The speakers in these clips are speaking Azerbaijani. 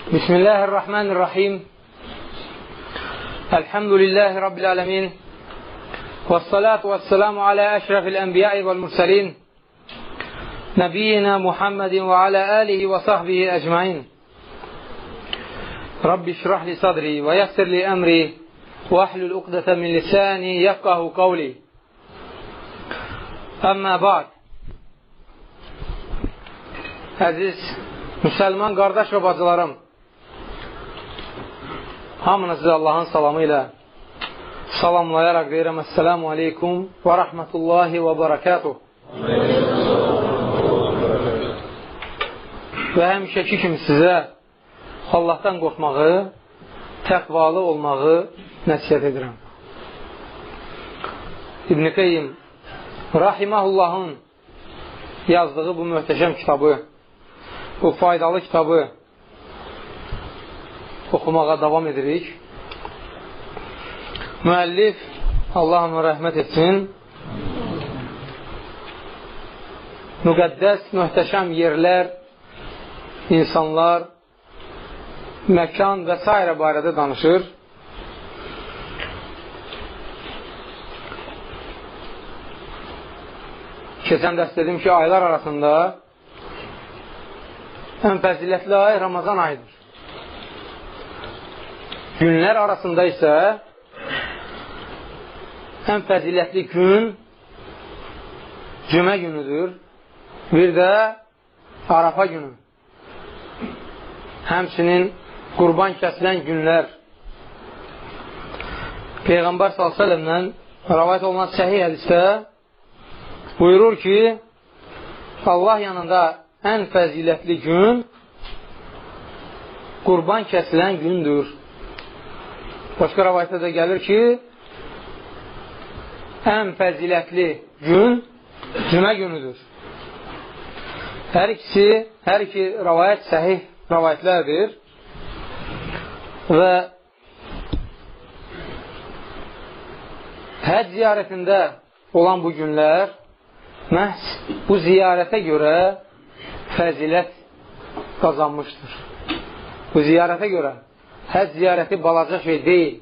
Bismillahirrahmanirrahim. Elhamdülillahi Rabbil alemin. Vessalatu vesselamu ala eşrefil enbiyai vel mursalin. Nebiyyina Muhammedin ve ala alihi ve sahbihi ecmain. Rabbi şrahli sadri ve yassirli emri ve ahlul uqdete min lisani yefkahu kavli. Amma ba'd. Əziz müsəlman qardaş və bacılarım, hamınızı Allahın salamı ilə salamlayaraq deyirəm, Əssəlamu aleykum və rəhmətullahi və bərəkatuh. Və həmişəki kimi sizə Allahdan qorxmağı, təqvalı olmağı nəsiyyət edirəm. İbn-i Qeyyim Rahiməhullahın yazdığı bu möhtəşəm kitabı, bu faydalı kitabı oxumağa davam edirik. Müəllif, Allah ona rəhmət etsin, müqəddəs, möhtəşəm yerlər, insanlar, məkan və s. barədə danışır. Keçən dərs dedim ki, aylar arasında ən fəzilətli ay Ramazan ayıdır. Günlər arasında isə ən fəzilətli gün cümə günüdür. Bir də Arafa günü. Həmçinin qurban kəsilən günlər. Peyğəmbər s.ə.v-dən rəvayət olunan səhih hədisdə buyurur ki, Allah yanında ən fəzilətli gün qurban kəsilən gündür. Başqa rəvayətdə də gəlir ki, ən fəzilətli gün cümə günüdür. Hər iki rəvayət səhih rəvayətlərdir və həcc ziyarətində olan bu günlər məhz bu ziyarətə görə fəzilət qazanmışdır. Bu ziyarətə görə həcc ziyarəti balaca şey deyil.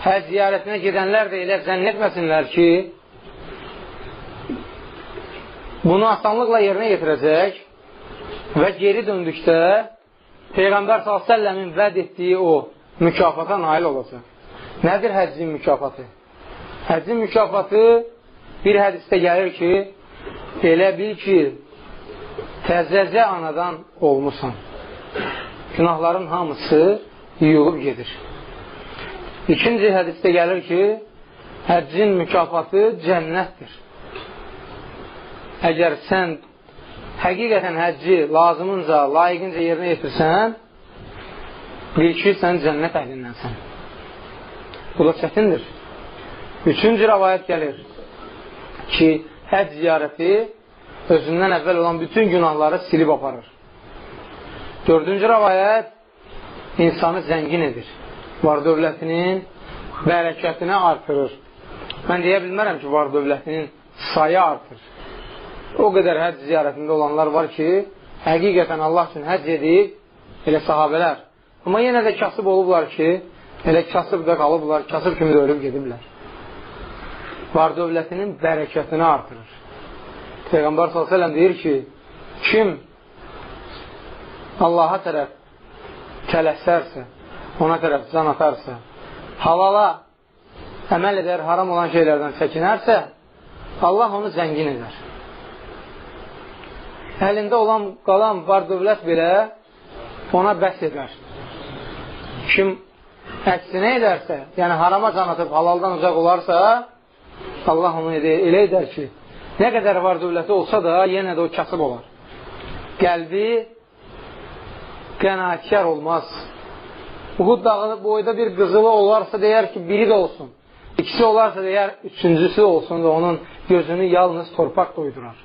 Həcc ziyarətinə gedənlər də elə zənn etməsinlər ki, bunu asanlıqla yerinə yetirəcək və geri döndükdə Peyğəmbər s.ə.v-in vəd etdiyi o mükafata nail olacaq. Nədir həccin mükafatı? Həccin mükafatı bir hədisdə gəlir ki, elə bil ki, təzəcə anadan olmusan. Günahların hamısı yuyulub gedir. İkinci hədisdə gəlir ki, həccin mükafatı cənnətdir. Əgər sən həqiqətən həcci lazımınca, layiqincə yerinə yetirsən, bil ki, sən cənnət əhlindənsən. Bu da çətindir. Üçüncü rəvayət gəlir ki, həcc ziyarəti özündən əvvəl olan bütün günahları silib aparır. Dördüncü rəvayət insanı zəngin edir. Var dövlətinin bərəkətini artırır. Mən deyə bilmərəm ki, var dövlətinin sayı artır. O qədər həcc ziyarətində olanlar var ki, həqiqətən Allah üçün həcc edib, elə sahabələr. Amma yenə də kasıb olublar ki, elə kasıb da qalıblar, kasıb kimi də ölüb gediblər. Var dövlətinin bərəkətini artırır. Peyğəmbər s.ə.v deyir ki, kim Allaha tərəf tələsərsə, ona tərəf can atarsa, halala əməl edər, haram olan şeylərdən çəkinərsə, Allah onu zəngin edər. Əlində olan qalan var dövlət belə ona bəs edər. Kim əksinə edərsə, yəni harama can atıb halaldan uzaq olarsa, Allah onu elə edər ki, nə qədər var dövləti olsa da, yenə də o kasıb olar. Qəlbi qənaətkar olmaz. Uhud dağı boyda bir qızılı olarsa deyər ki, biri də olsun. İkisi olarsa deyər, üçüncüsü olsun və onun gözünü yalnız torpaq doydurar.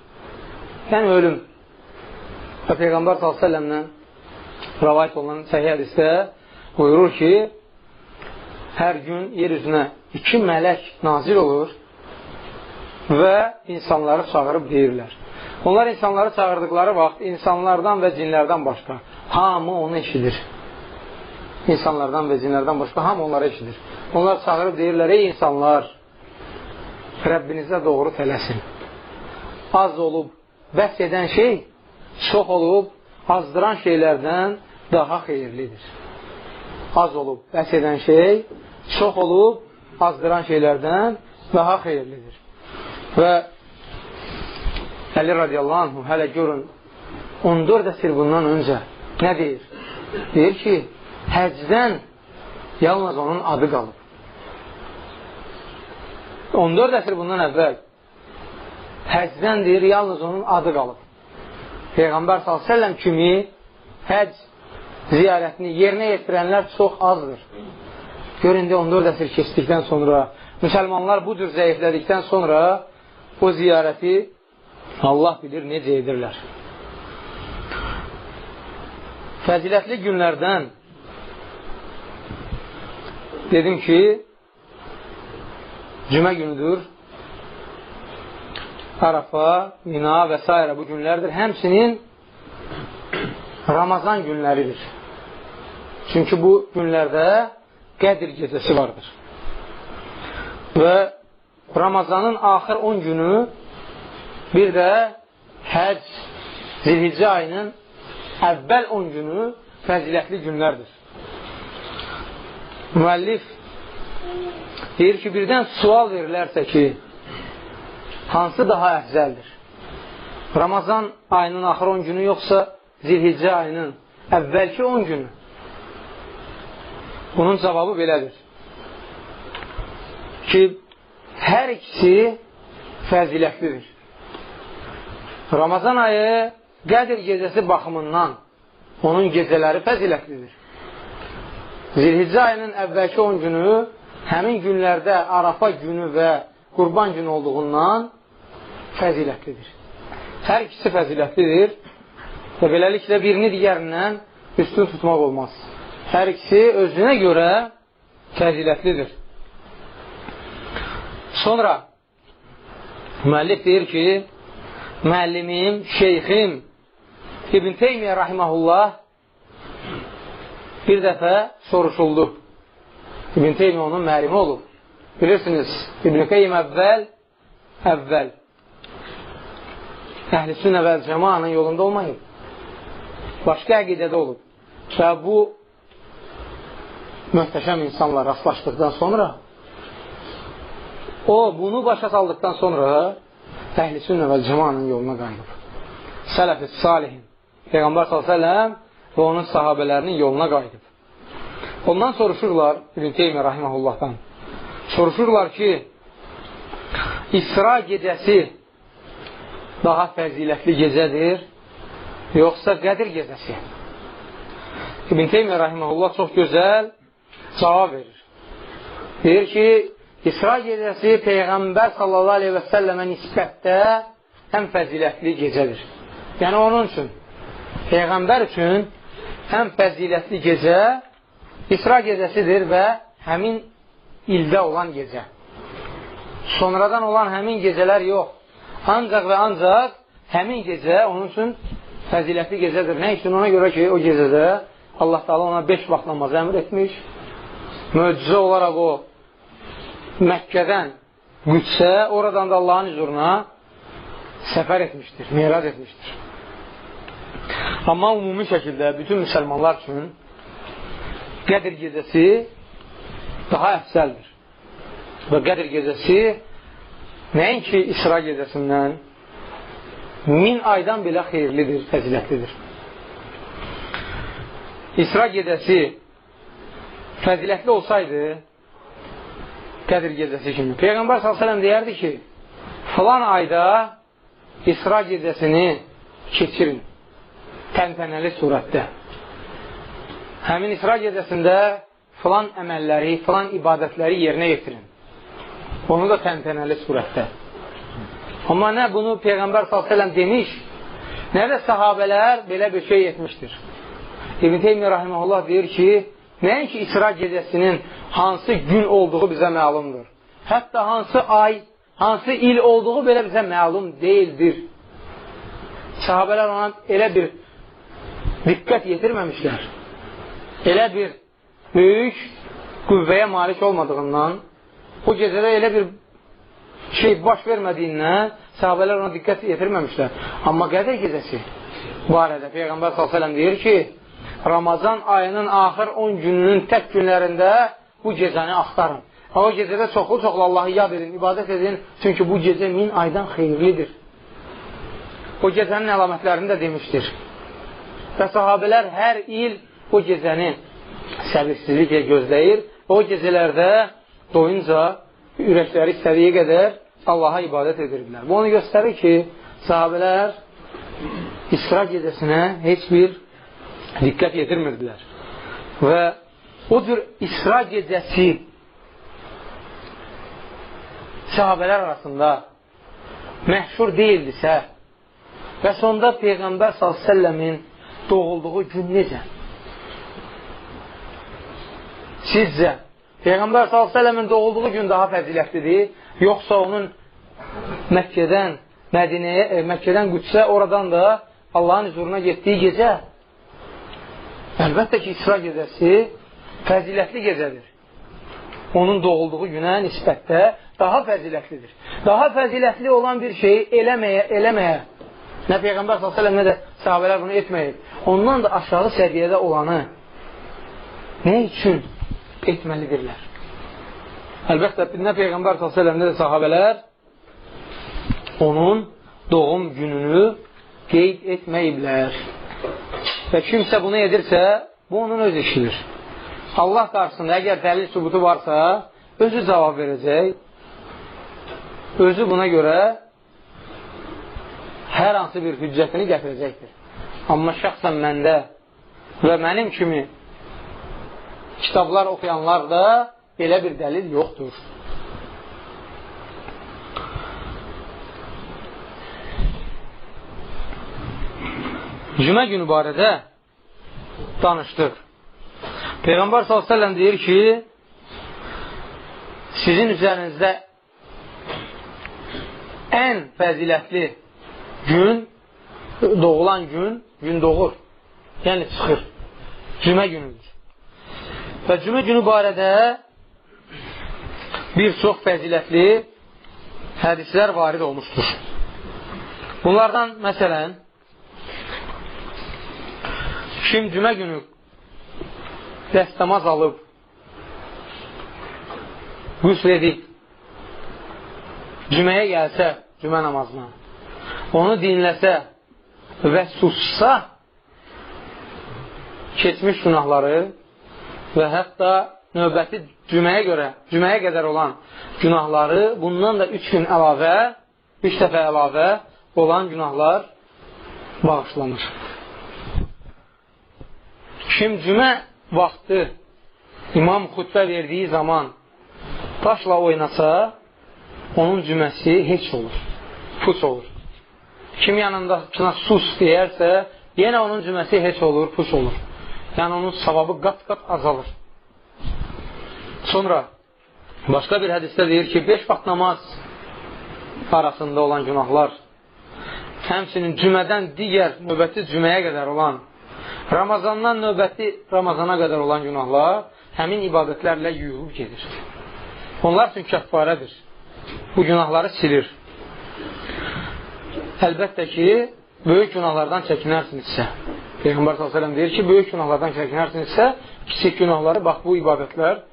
Yəni ölüm. Və Peyğəmbər s.ə.v-dən rəvayət olunan səhih hədisdə buyurur ki, hər gün yer üzünə 2 mələk nazil olur və insanları çağırıb deyirlər. Onlar insanları çağırdıqları vaxt insanlardan və cinlərdən başqa hamı onu eşidir. insanlardan və cinlərdən başqa hamı onlara eşidir. Onlar çağırıb deyirlər, ey insanlar, Rəbbinizə doğru tələsin. Az olub vəs edən şey çox olub azdıran şeylərdən daha xeyirlidir. Az olub vəs edən şey çox olub azdıran şeylərdən daha xeyirlidir. Və Əli radiyallahu anhu hələ görün 14 əsr bundan öncə nə deyir? Deyir ki, həcdən yalnız onun adı qalıb. 14 əsr bundan əvvəl həcdən deyir, yalnız onun adı qalıb. Peyğəmbər s.ə.v kimi həcc ziyarətini yerinə yetirənlər çox azdır. Göründə 14 əsr keçdikdən sonra, müsəlmanlar bu cür zəiflədikdən sonra o ziyarəti Allah bilir necə edirlər. Fəzilətli günlərdən dedim ki, cümə günüdür, Arafa, Mina və s. bu günlərdir. Həmsinin Ramazan günləridir. Çünki bu günlərdə Qədir gecəsi vardır. Və Ramazanın axır 10 günü, bir də Həcc, Zilhiccə ayının əvvəl 10 günü fəzilətli günlərdir. Müəllif deyir ki, birdən sual verilərsə ki, hansı daha əfzəldir? Ramazan ayının axır 10 günü yoxsa Zilhiccə ayının əvvəlki 10 günü? Bunun cavabı belədir ki, hər ikisi fəzilətlidir. Ramazan ayı Qədir gecəsi baxımından onun gecələri fəzilətlidir. Zilhiccə ayının əvvəlki 10 günü həmin günlərdə Arafa günü və Qurban günü olduğundan fəzilətlidir. Hər ikisi fəzilətlidir və beləliklə birini digərindən üstün tutmaq olmaz. Hər ikisi özünə görə fəzilətlidir. Sonra müəllif deyir ki, müəllimim, şeyxim İbn Teymiyyə rahiməhullah bir dəfə soruşuldu. İbn Teymiyyə onun müəllimi olub. Bilirsiniz, İbn Qeym əvvəl Əhl-i Sünnə vəl Cəmaanın yolunda olmayıb. Başqa əqidədə olub. Və bu möhtəşəm insanla rastlaşdıqdan sonra o bunu başa saldıqdan sonra Əhl-i Sünnə vəl Cəmaanın yoluna qayıb. Sələf-i Salihin Peyğəmbər s.ə.v və onun sahabələrinin yoluna qayıb. Ondan soruşurlar İbn Teymiyyə rahiməhullahdan. Soruşurlar ki, İsra gecəsi daha fəzilətli gecədir, yoxsa Qədir gecəsi? İbn Teymiyyə rahiməhullah çox gözəl cavab verir. Deyir ki, İsra gecəsi Peyğəmbər sallallahu aleyhi və səlləmə nisbətdə ən fəzilətli gecədir. Yəni onun üçün, Peyğəmbər üçün ən fəzilətli gecə İsra gecəsidir və həmin ildə olan gecə. Sonradan olan həmin gecələr yox. Ancaq və ancaq həmin gecə onun üçün fəzilətli gecədir. Nə üçün? Ona görə ki, o gecədə Allah Teala ona 5 vaxt namazı əmr etmiş. Möcüzə olaraq o Məkkədən Qüdsə, oradan da Allahın huzuruna səfər etmişdir, miras etmişdir. Amma ümumi şəkildə bütün müsəlmanlar üçün Qədir gecəsi daha əfsəldir. Və Qədir gecəsi nəinki İsra gecəsindən 1000 aydan belə xeyirlidir, fəzilətlidir. İsra gecəsi fəzilətli olsaydı Qədir gecəsi kimi Peyğəmbər s.ə.v deyərdi ki, filan ayda İsra gecəsini keçirin təntənəli surətdə. Həmin İsra gecəsində filan əməlləri, filan ibadətləri yerinə yetirin. Onu da təntənəli surətdə. Amma nə bunu Peyğəmbər s.ə.v demiş, nə də sahabələr belə bir şey etmişdir. İbn Teymiyyə rahiməhullah deyir ki, nəinki İsra gecəsinin hansı gün olduğu bizə məlumdur. Hətta hansı ay, hansı il olduğu belə bizə məlum deyildir. Sahabələr ona elə bir diqqət yetirməmişlər. Elə bir böyük qüvvəyə malik olmadığından, o gecədə elə bir şey baş vermədiyindən sahabələr ona diqqət yetirməmişlər. Amma Qədər gecəsi barədə Peyğəmbər s.ə.v deyir ki, Ramazan ayının axır 10 gününün tək günlərində bu gecəni axtarın. O gecədə çoxlu-çoxlu Allahı yad edin, ibadət edin, çünki bu gecə 1000 aydan xeyirlidir. O gecənin əlamətlərini də demişdir. Və sahabələr hər il o gecəni səbirsizliklə gözləyir. O gecələrdə doyunca ürəkləri istədiyi qədər Allaha ibadət edirdilər. Bu onu göstərir ki, sahabələr İsra gecəsinə heç bir diqqət yetirmirdilər. Və o cür İsra gecəsi sahabələr arasında məhşur deyildisə və sonda Peyğəmbər s.ə.v-in doğulduğu gün necə? Sizcə Peyğəmbər s.ə.v-in doğulduğu gün daha fəzilətlidir, yoxsa onun Məkkədən Mədinəyə, Məkkədən Qüdsə, oradan da Allahın huzuruna getdiyi gecə? Əlbəttə ki, İsra gecəsi fəzilətli gecədir. Onun doğulduğu günə nisbətdə daha fəzilətlidir. Daha fəzilətli olan bir şeyi eləməyə, nə Peyğəmbər s.ə.v nə də sahabələr bunu etməyib. Ondan da aşağı səviyyədə olanı nə üçün etməlidirlər? Əlbəttə, nə Peyğəmbər s.ə.v nə də sahabələr onun doğum gününü qeyd etməyiblər. Və kimsə bunu edirsə, bu onun öz işidir. Allah qarşısında əgər dəlil sübutu varsa, özü cavab verəcək. Özü buna görə hər hansı bir hüccətini gətirəcəkdir. Amma şəxsən məndə və mənim kimi kitablar oxuyanlarda belə bir dəlil yoxdur. Cümə günü barədə danışdıq. Peyğəmbər s.ə.v deyir ki, sizin üzərinizdə ən fəzilətli gün, doğulan gün doğur. Yəni çıxır. Cümə günüdür. Və cümə günü barədə bir çox fəzilətli hədislər varid olmuşdur. Bunlardan məsələn, kim cümə günü dəstəmaz alıb, qüsl edib, cüməyə gəlsə, cümə namazına, onu dinləsə və sussa, keçmiş günahları və hətta növbəti cüməyə qədər olan günahları bundan da 3 gün əlavə, 3 dəfə əlavə olan günahlar bağışlanır. Kim cümə vaxtı imam xütbə verdiyi zaman taşla oynasa, onun cüməsi heç olur, puç olur. Kim yanındakına sus deyərsə, yenə onun cüməsi heç olur, puç olur. Yəni onun savabı qat-qat azalır. Sonra başqa bir hədisdə deyir ki, 5 vaxt namaz arasında olan günahlar, həmçinin cümədən digər növbəti cüməyə qədər olan, Ramazandan növbəti Ramazana qədər olan günahlar həmin ibadətlərlə yuyulub gedir. Onlar üçün kəffarədir. Bu günahları silir. Əlbəttə ki, böyük günahlardan çəkinərsinizsə, Peyğəmbər s.ə.v deyir ki, böyük günahlardan çəkinərsinizsə, kiçik günahları bax bu ibadətlər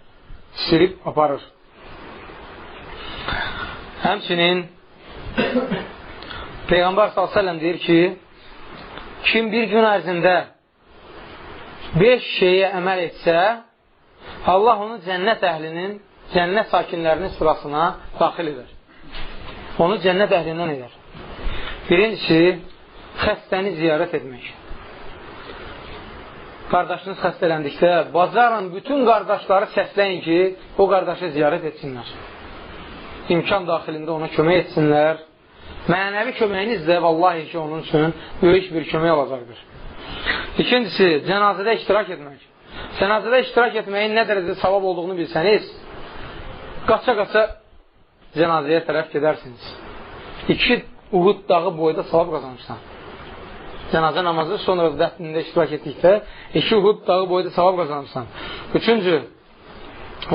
silib aparır. Həmçinin Peyğəmbər s.ə.v deyir ki, kim bir gün ərzində 5 şeyə əməl etsə, Allah onu cənnət əhlinin, cənnət sakinlərinin sırasına daxil edər. Onu cənnət əhlindən edər. Birincisi, xəstəni ziyarət etmək. Qardaşınız xəstələndikdə, bacarın bütün qardaşları səsləyin ki, o qardaşı ziyarət etsinlər. İmkan daxilində ona kömək etsinlər. Mənəvi köməyiniz də vallahi ki, onun üçün böyük bir kömək olacaqdır. İkincisi, cənazədə iştirak etmək. Cənazədə iştirak etməyin nə dərəcədə savab olduğunu bilsəniz, qaça-qaça cənazəyə tərəf gedərsiniz. 2 Uhud dağı boyda savab qazanırsan. cənazə namazı, sonra dəfnində iştirak etdikdə 2 Uhud dağı boyda savab qazanırsan. 3-cü,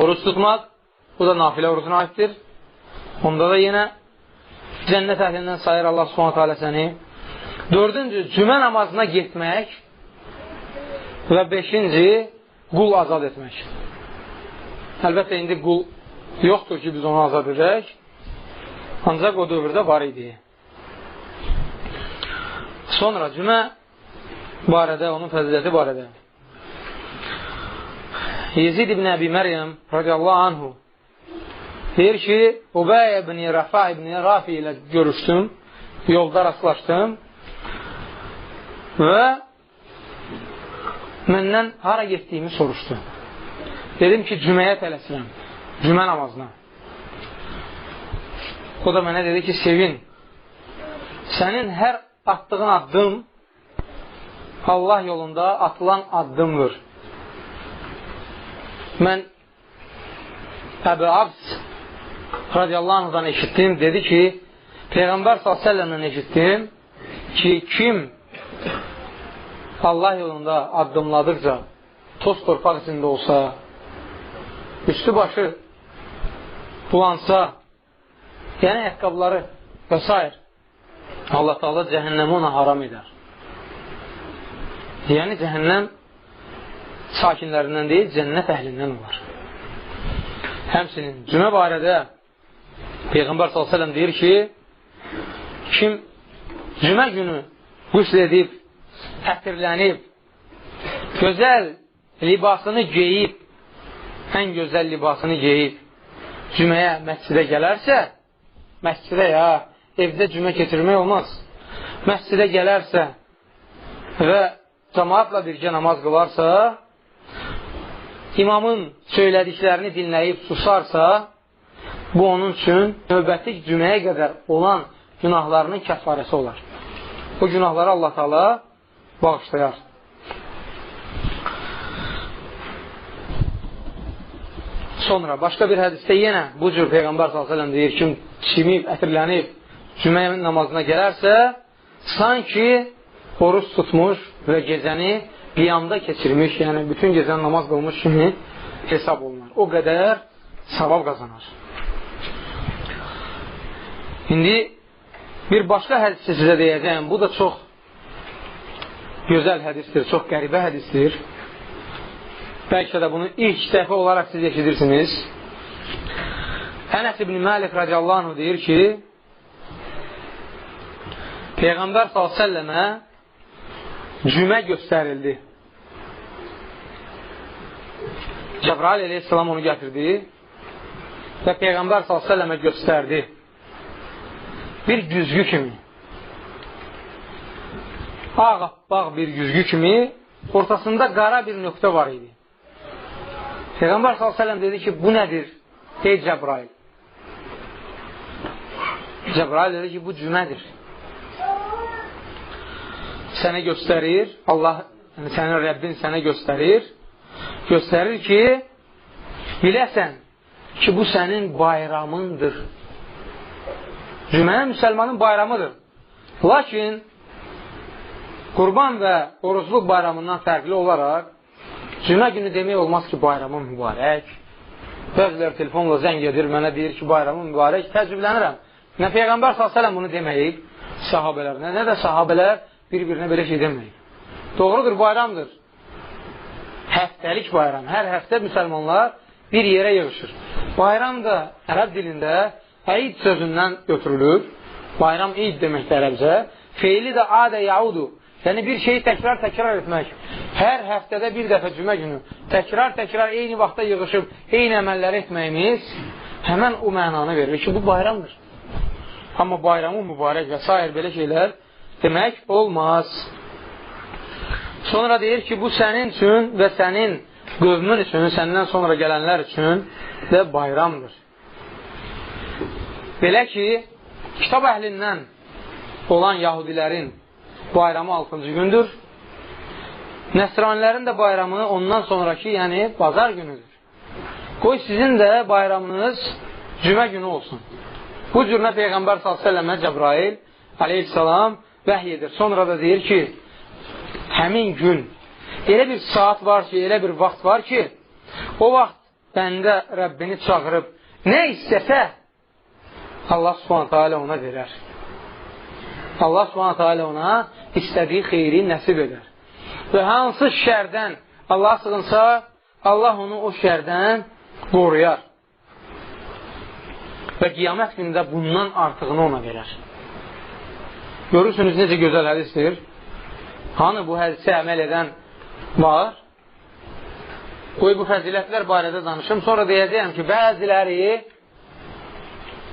oruç tutmaq, bu da nafilə orucuna aiddir. Onda da yenə cənnət əhlindən sayır Allah Subhanahu taala səni. 4-cü, cümə namazına getmək və 5-ci, qul azad etmək. Əlbəttə, indi qul yoxdur ki, biz onu azad edək. Ancaq o dövrdə var idi. Sonra cümə barədə, onun fəziləti barədə. Yezid ibn Əbi Məryəm radiyallahu anhu deyir ki, Ubəy ibn Rafi ilə görüşdüm, yolda rastlaşdım və məndən hara getdiyimi soruşdu. Dedim ki, cüməyə tələsirəm, cümə namazına. O da mənə dedi ki, sevin, sənin hər attığın addım Allah yolunda atılan addımdır. Mən Əbu Abs radiyallahu anhudan eşitdim, dedi ki, Peyğəmbər s.ə.vələmdən eşitdim ki, kim Allah yolunda addımladıqca toz torpaq içində olsa, üstü başı bulansa, yəni əqqabları və s. Allah Taala cəhənnəmi ona haram edər. Yəni cəhənnəm sakinlərindən deyil, cənnət əhlindən olar. Həmçinin cümə barədə Peyğəmbər s.ə.v deyir ki, kim cümə günü qüsl edib, ətirlənib, gözəl libasını geyib, ən gözəl libasını geyib, cüməyə, məscidə gələrsə, məscidə ya, evdə cümə keçirmək olmaz. Məscidə gələrsə və cəmaatla birgə namaz qılarsa, imamın söylədiklərini dinləyib susarsa, bu onun üçün növbəti cüməyə qədər olan günahlarının kəffarəsi olar. Bu günahları Allah Taala bağışlayar. Sonra başqa bir hədisdə yenə bu cür Peyğəmbər s.ə.v deyir ki, çimib, ətirlənib cümə namazına gələrsə, sanki oruç tutmuş və gecəni qiyamda keçirmiş, yəni bütün gecəni namaz qılmış kimi hesab olunur. O qədər savab qazanar. İndi bir başqa hədisi sizə deyəcəyim. Bu da çox gözəl hədisdir, çox qəribə hədisdir. Bəlkə də bunu ilk dəfə olaraq siz eşidirsiniz. Ənəs ibn Məlik radiyallahu anh deyir ki, Peyğəmbər s.ə.və cümə göstərildi. Cəbrail əleyhissalam onu gətirdi və Peyğəmbər s.ə.və göstərdi. Bir güzgü kimi, ağappaq bir güzgü kimi, ortasında qara bir nöqtə var idi. Peyğəmbər s.ə.v dedi ki, bu nədir? Ey Cəbrail. Cəbrail dedi ki, bu cümədir. Sənə göstərir, Allah, yəni sənin Rəbbin sənə göstərir ki, biləsən ki, bu sənin bayramındır. Cümə müsəlmanın bayramıdır. Lakin, Qurban və orucluq bayramından fərqli olaraq, cümə günü demək olmaz ki, bayramın mübarək. Bəzilər telefonla zəng edir, mənə deyir ki, bayramın mübarək. Təəccüblənirəm. Nə Peyğəmbər s.ə.v bunu deməyib sahabələrlə, nə də sahabələr bir-birinə belə şey deməyib. Doğrudur, bayramdır. Həftəlik bayram. Hər həftə müsəlmanlar bir yerə yığışır. Bayram da ərəb dilində Eid sözündən götürülür. Bayram Eid deməkdir ərəbcə. Feili də adə yaudu. Yəni bir şeyi təkrar etmək. Hər həftədə bir dəfə cümə günü təkrar eyni vaxtda yığışıb, eyni əməlləri etməyimiz həmən o mənanı verir ki, bu bayramdır. Amma bayramı mübarək və s. belə şeylər demək olmaz. Sonra deyir ki, bu sənin üçün və sənin qövmün üçün, səndən sonra gələnlər üçün də bayramdır. Belə ki, kitab əhlindən olan yahudilərin bayramı 6-cı gündür. Nəsranilərin də bayramı ondan sonraki, yəni bazar günüdür. Qoy sizin də bayramınız cümə günü olsun. Bu cürünə Peyğəmbər s.ə.və Cəbrail aleyhissalam vəhy edir. Sonra da deyir ki, həmin gün elə bir saat var ki, elə bir vaxt var ki, o vaxt bəndə Rəbbini çağırıb nə istəsə, Allah Subhanahu taala ona verər. Allah Subhanahu taala ona istədiyi xeyri nəsib edər. Və hansı şərdən Allah sığınsa, Allah onu o şərdən qoruyar. Və qiyamət günündə bundan artığını ona verər. Görürsünüz necə gözəl hədisdir. Hanı bu hədisə əməl edən var? Qoy bu fəzilətlər barədə danışım. Sonra deyəcəyəm ki, bəziləri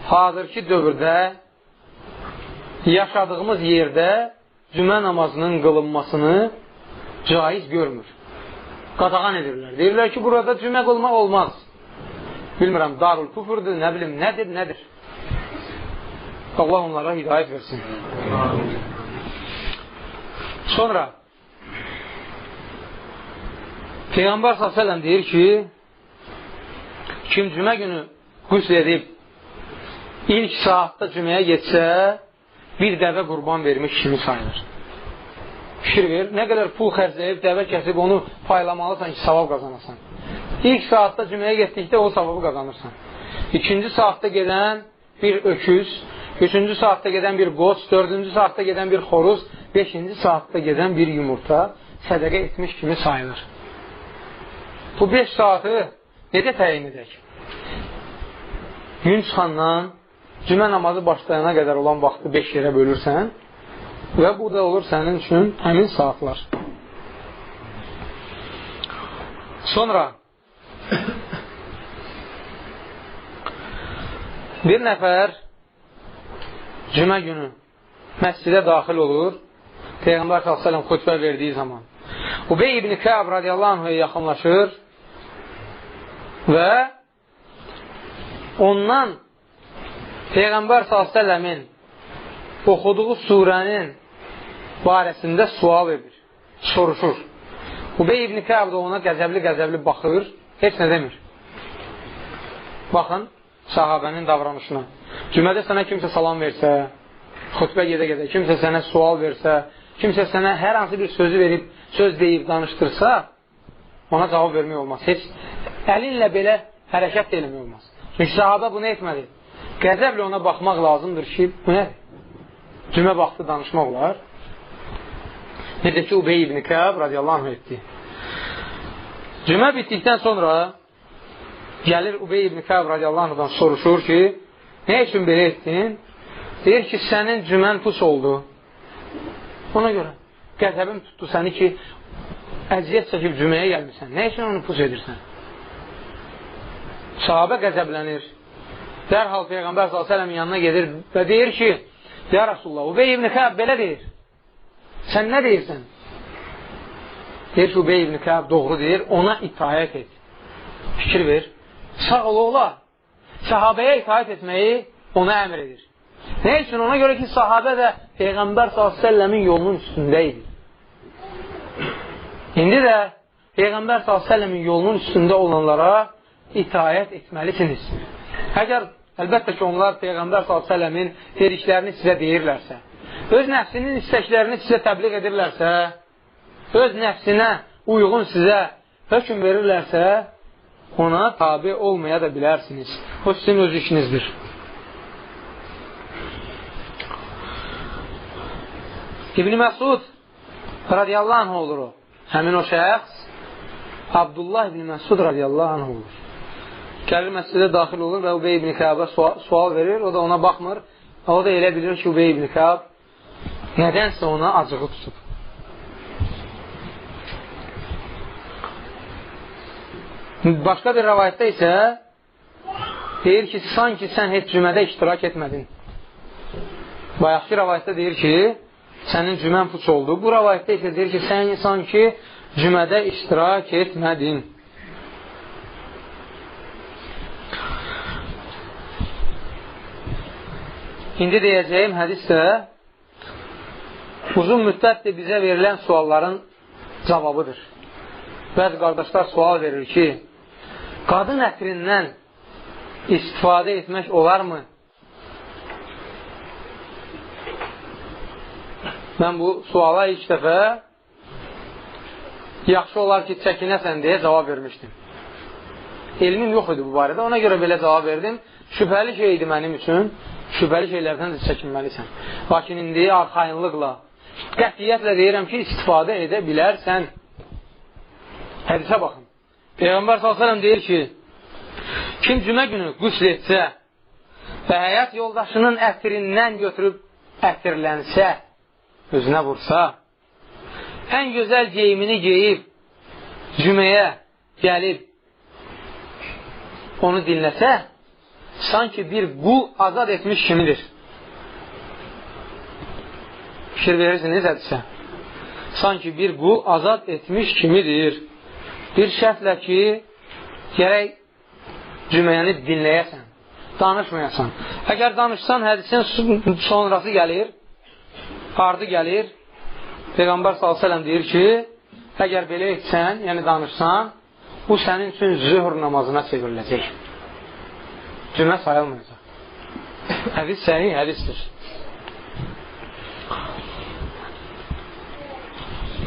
hazırki dövrdə yaşadığımız yerdə cümə namazının qılınmasını caiz görmür. Qadağan edirlər. Deyirlər ki, burada cümə qılmaq olmaz. Bilmirəm, darul küfürdür, nə bilim, nədir? Allah onlara hidayət versin. Sonra Peyğəmbər s.ə.v deyir ki, kim cümə günü qüsl edib ilk saatda cüməyə getsə, bir dəvə qurban vermiş kimi sayılır. Fikir ver, nə qədər pul xərcləyib, dəvə kəsib, onu paylamalısan ki, savab qazanasan. İlk saatda cüməyə getdikdə o savabı qazanırsan. İkinci saatda gedən bir öküz, üçüncü saatda gedən bir qoç, dördüncü saatda gedən bir xoruz, beşinci saatda gedən bir yumurta sədəqə etmiş kimi sayılır. Bu 5 saatı necə təyin edək? Gün çıxandan cümə namazı başlayana qədər olan vaxtı 5 yerə bölürsən və bu da olur sənin üçün həmin saatlar. Sonra bir nəfər cümə günü məscidə daxil olur, Peyğəmbər s.ə.v xutbə verdiyi zaman. Ubey ibn Kəb radiyallahu anh'a yaxınlaşır və ondan Peyğəmbər s.ə.v-in oxuduğu surənin barəsində sual edir, soruşur. Ubey ibn Kəb də ona qəzəbli baxır, heç nə demir. Baxın, sahabənin davranışına. Cümədə sənə kimsə salam versə, xutbə gedə-gedə, kimsə sənə sual versə, kimsə sənə hər hansı bir sözü verib, söz deyib, danışdırsa, ona cavab vermək olmaz. Heç əlinlə belə hərəkət eləmək olmaz. Çünki sahabə bunu etmədi. Qəzəblə ona baxmaq lazımdır ki, bu nədir? Cümə vaxtı danışmaq olar. Necə ki, Ubey ibn Kəb radiyallahu anh etdi. Cümə bitdikdən sonra gəlir Ubey ibn Kəb radiyallahu anh'dan soruşur ki, nə üçün belə etdin? Deyir ki, sənin cümən pus oldu. Ona görə qəzəbim tutdu səni ki, əziyyət çəkib cüməyə gəlmirsən. Nə üçün onu pus edirsən? Sahabə qəzəblənir. Dərhal Peyğəmbər s.ə.v-in yanına gedir və deyir ki, ya Rasulullah, Ubey ibn Kəb belə deyir. Sən nə deyirsən? Deyir ki, Ubey ibn Kəb doğru deyir, ona itaət et. Fikir ver. Sağ ol ola. Sahabəyə itaət etməyi ona əmr edir. Nə üçün? Ona görə ki, sahabə də Peyğəmbər s.ə.v-in yolunun üstündə idi. İndi də Peyğəmbər s.ə.v-in yolunun üstündə olanlara itaət etməlisiniz. Əgər əlbəttə ki, onlar Peyğəmbər s.ə.v-in dediklərini sizə deyirlərsə, öz nəfsinin istəklərini sizə təbliğ edirlərsə, öz nəfsinə uyğun sizə hökm verirlərsə, ona tabi olmaya da bilərsiniz. O sizin öz işinizdir. İbn Məsud radiyallahu anh olur o. Həmin o şəxs Abdullah ibn Məsud radiyallahu anh olur. Gəlir məscidə daxil olur və Ubey ibn Kəbə sual verir. O da ona baxmır. O da elə bilir ki, Ubey ibn Kəb nədənsə ona acığı tutub. Başqa bir rəvayətdə isə deyir ki, sanki sən heç cümədə iştirak etmədin. Bayaqki rəvayətdə deyir ki, sənin cümən puç oldu. Bu rəvayətdə isə deyir ki, sən sanki cümədə iştirak etmədin. İndi deyəcəyim hədis də uzun müddətdir bizə verilən sualların cavabıdır. Bəzi qardaşlar sual verir ki, qadın ətrindən istifadə etmək olarmı? Mən bu suala ilk dəfə yaxşı olar ki, çəkinəsən deyə cavab vermişdim. Elmim yox idi bu barədə, ona görə belə cavab verdim. Şübhəli şey idi mənim üçün, şübhəli şeylərdən də çəkinməlisən. Lakin indi arxayınlıqla, qətiyyətlə deyirəm ki, istifadə edə bilərsən. Hədisə baxın. Peyğəmbər s.ə.v deyir ki, kim cümə günü qüsl etsə və həyat yoldaşının ətirindən götürüb ətirlənsə, özünə vursa, ən gözəl geyimini geyib, cüməyə gəlib, onu dinləsə, sanki bir qul azad etmiş kimidir. Fikir verirsiniz hədisə. Sanki bir qul azad etmiş kimidir. Bir şərtlə ki, gərək cüməyəni dinləyəsən, danışmayasan. Əgər danışsan, hədisin sonrası gəlir, ardı gəlir. Peyğəmbər s.ə.v deyir ki, əgər belə etsən, yəni danışsan, bu sənin üçün zöhr namazına çevriləcək. Cümə sayılmayacaq. Hədis səhih hədisdir.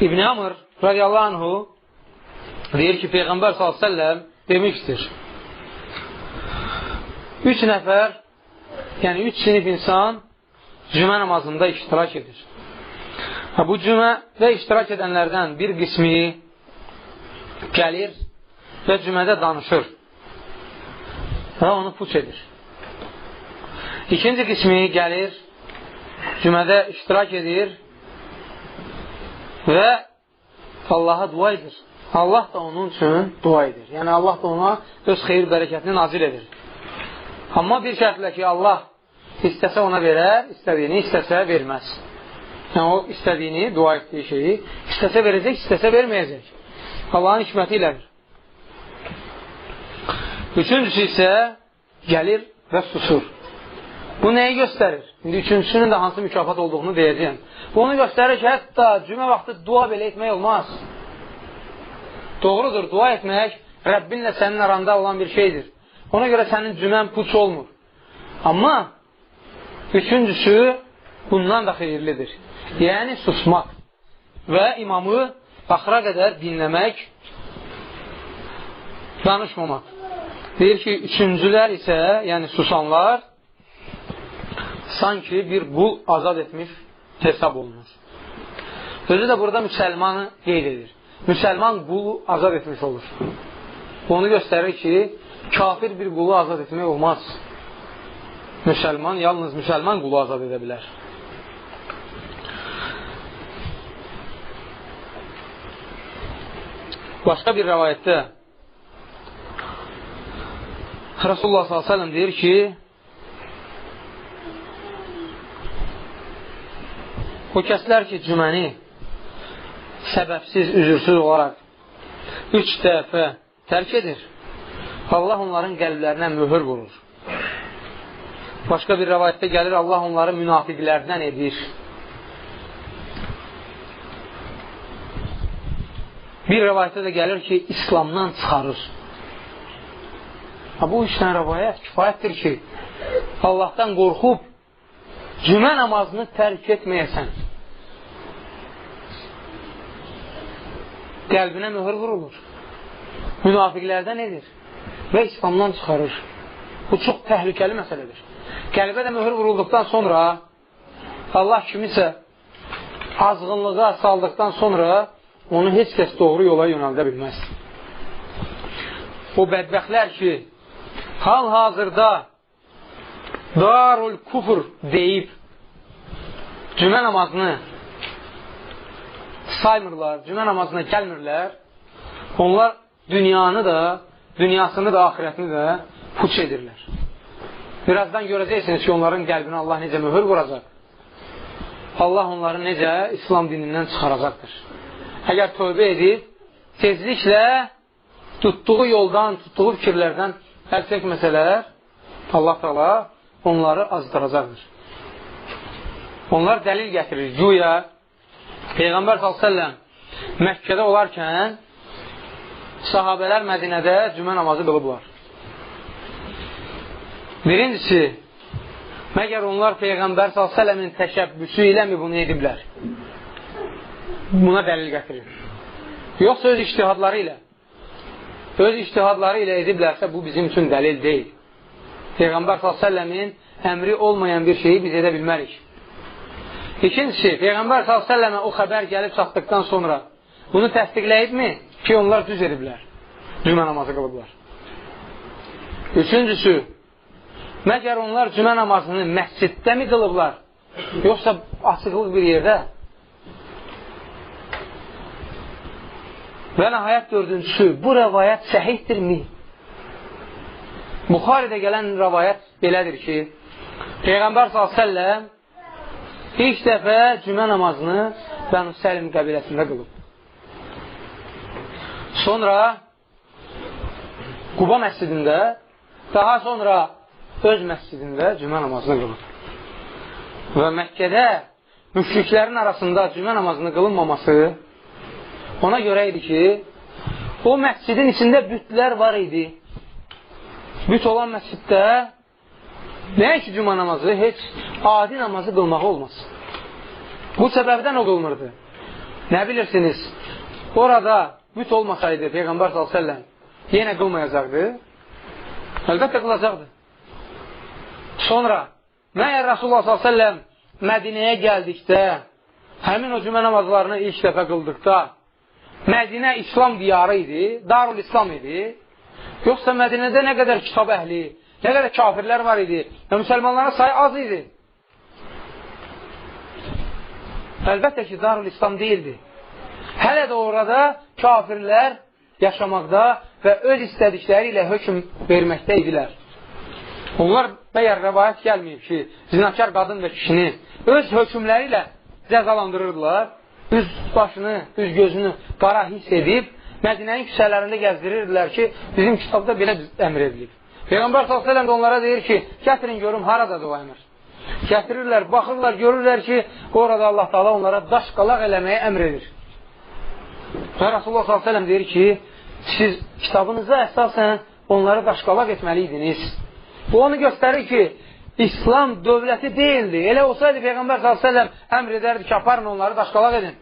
İbn-i Amr radiyallahu anhu deyir ki, Peyğəmbər s.ə.v demişdir. 3 nəfər, yəni 3 sinif insan cümə namazında iştirak edir. Bu cümədə iştirak edənlərdən bir qismi gəlir və cümədə danışır və onu puç edir. İkinci qismi gəlir, cümədə iştirak edir və Allaha dua edir. Allah da onun üçün dua edir. Yəni Allah da ona öz xeyir bərəkətini nazil edir. Amma bir şərtlə ki, Allah istəsə ona verər, istədiyini istəsə verməz. Yəni o istədiyini, dua etdiyi şeyi istəsə verəcək, istəsə verməyəcək. Allahın hikməti ilədir. Üçüncüsü isə gəlir və susur. Bu nəyi göstərir? İndi üçüncüsünün də hansı mükafat olduğunu deyəcəyəm. Bunu göstərir ki, hətta cümə vaxtı dua belə etmək olmaz. Doğrudur, dua etmək Rəbbinlə sənin aranda olan bir şeydir. Ona görə sənin cümən puç olmur. Amma üçüncüsü bundan da xeyirlidir. Yəni susmaq və imamı axıra qədər dinləmək, danışmamaq. Deyir ki, üçüncülər isə, yəni susanlar, sanki bir qul azad etmiş hesab olunur. Özü də burada müsəlmanı qeyd edir. Müsəlman qulu azad etmiş olur. Onu göstərir ki, kafir bir qulu azad etmək olmaz. Müsəlman, yalnız müsəlman qulu azad edə bilər. Başqa bir rəvayətdə Rasulullah s.ə.v deyir ki, o kəslər ki, cüməni səbəbsiz, üzürsüz olaraq 3 dəfə tərk edir, Allah onların qəlblərinə möhür vurur. Başqa bir rəvayətdə gəlir, Allah onları münafiqlərdən edir. Bir rəvayətdə də gəlir ki, İslamdan çıxarır. Bu 3 dənə rəvayət kifayətdir ki, Allahdan qorxub cümə namazını tərk etməyəsən. Qəlbinə möhür vurulur. Münafiqlərdən edir və İslamdan çıxarır. Bu çox təhlükəli məsələdir. Qəlbə də möhür vurulduqdan sonra Allah kimisə azğınlığa saldıqdan sonra onu heç kəs doğru yola yönəldə bilməz. O bədbəxtlər ki, hal-hazırda darul kufr deyib cümə namazını saymırlar, cümə namazına gəlmirlər, onlar dünyasını da, ahirətini də puç edirlər. Birazdan görəcəksiniz ki, onların qəlbinə Allah necə möhür vuracaq. Allah onları necə İslam dinindən çıxaracaqdır. Əgər tövbə edib, tezliklə tutduğu yoldan, tutduğu fikirlərdən əl çəkməsələr, Allah Teala onları azdıracaqdır. Onlar dəlil gətirir. Güya Peyğəmbər s.ə.v Məkkədə olarkən sahabələr Mədinədə cümə namazı qılıblar. Birincisi, məgər onlar Peyğəmbər s.ə.v-in təşəbbüsü iləmi bunu ediblər? buna dəlil gətirir. Yoxsa öz ictihadları ilə ediblərsə, bu bizim üçün dəlil deyil. Peyğəmbər s.ə.v-in əmri olmayan bir şeyi biz edə bilmərik. İkincisi, Peyğəmbər s.ə.və o xəbər gəlib çatdıqdan sonra bunu təsdiqləyibmi ki, onlar düz ediblər, cümə namazı qılıblar. Üçüncüsü, məgər onlar cümə namazını məsciddə mi qılıblar, yoxsa açıqlıq bir yerdə? Və nəhayət dördüncüsü, bu rəvayət səhihdirmi? Buxaridə gələn rəvayət belədir ki, Peyğəmbər s.ə.v ilk dəfə cümə namazını Bənu Səlim qəbiləsində qılıb. Sonra Quba məscidində, daha sonra öz məscidində cümə namazını qılıb. Və Məkkədə müşriklərin arasında cümə namazını qılınmaması ona görə idi ki, o məscidin içində bütlər var idi. Büt olan məsciddə nəyə ki cümə namazı, heç adi namazı qılmağı olmaz. Bu səbəbdən o qılmırdı. Nə bilirsiniz, orada büt olmasaydı Peyğəmbər s.ə.v yenə qılmayacaqdı, əlbəttə qılacaqdı. Sonra, məyər Rasulullah s.ə.v Mədinəyə gəldikdə, həmin o cümə namazlarını ilk dəfə qıldıqda, Mədinə İslam diyarı idi, Darul İslam idi, yoxsa Mədinədə nə qədər kitab əhli, nə qədər kafirlər var idi və müsəlmanların sayı az idi. Əlbəttə ki, Darul İslam deyildi. Hələ də orada kafirlər yaşamaqda və öz istədikləri ilə hökm verməkdə idilər. Onlar bəyər rəvayət gəlməyib ki, zinakar qadın və kişini öz hökmləri ilə cəzalandırırdılar, üz başını, üz gözünü qara hiss edib, Mədinənin küçələrində gəzdirirdilər ki, bizim kitabda belə əmr edilib. Peyğəmbər s.ə.v də onlara deyir ki, gətirin görüm, haradadır o əmr. Gətirirlər, baxırlar, görürlər ki, orada Allah Taala onlara daş qalaq eləməyə əmr edir. Və Rasulullah s.ə.v deyir ki, siz kitabınıza əsasən onları daş qalaq etməliydiniz. Bu onu göstərir ki, İslam dövləti deyildi. Elə olsaydı Peyğəmbər s.ə.v əmr edərdi ki, aparın onları daş qalaq edin.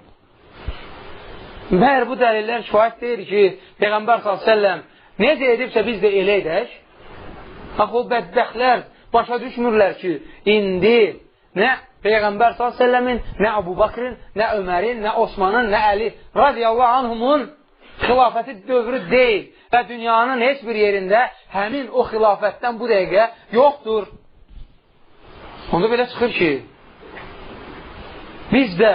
Məhər bu dəlillər kifayət deyir ki, Peyğəmbər s.ə.v necə edibsə biz də elə edək. Bax, o bədbəxtlər başa düşmürlər ki, indi nə Peyğəmbər s.ə.v-in, nə Əbu Bakrin, nə Ömərin, nə Osmanın, nə Əli radiyallahu anhumun xilafəti dövrü deyil və dünyanın heç bir yerində həmin o xilafətdən bu dəqiqə yoxdur. Onda belə çıxır ki, biz də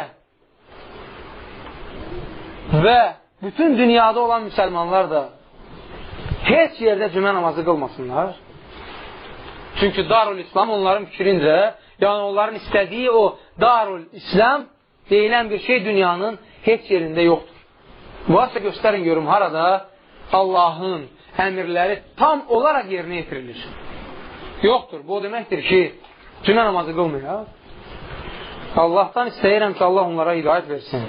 və bütün dünyada olan müsəlmanlar da heç yerdə cümə namazı qılmasınlar. Çünki Darul İslam onların fikrincə, yəni onların istədiyi o Darul İslam deyilən bir şey dünyanın heç yerində yoxdur. Varsa göstərin görüm harada Allahın əmirləri tam olaraq yerinə yetirilir. Yoxdur. Bu deməkdir ki, cümə namazı qılmıyor. Allahdan istəyirəm ki, Allah onlara hidayət versin.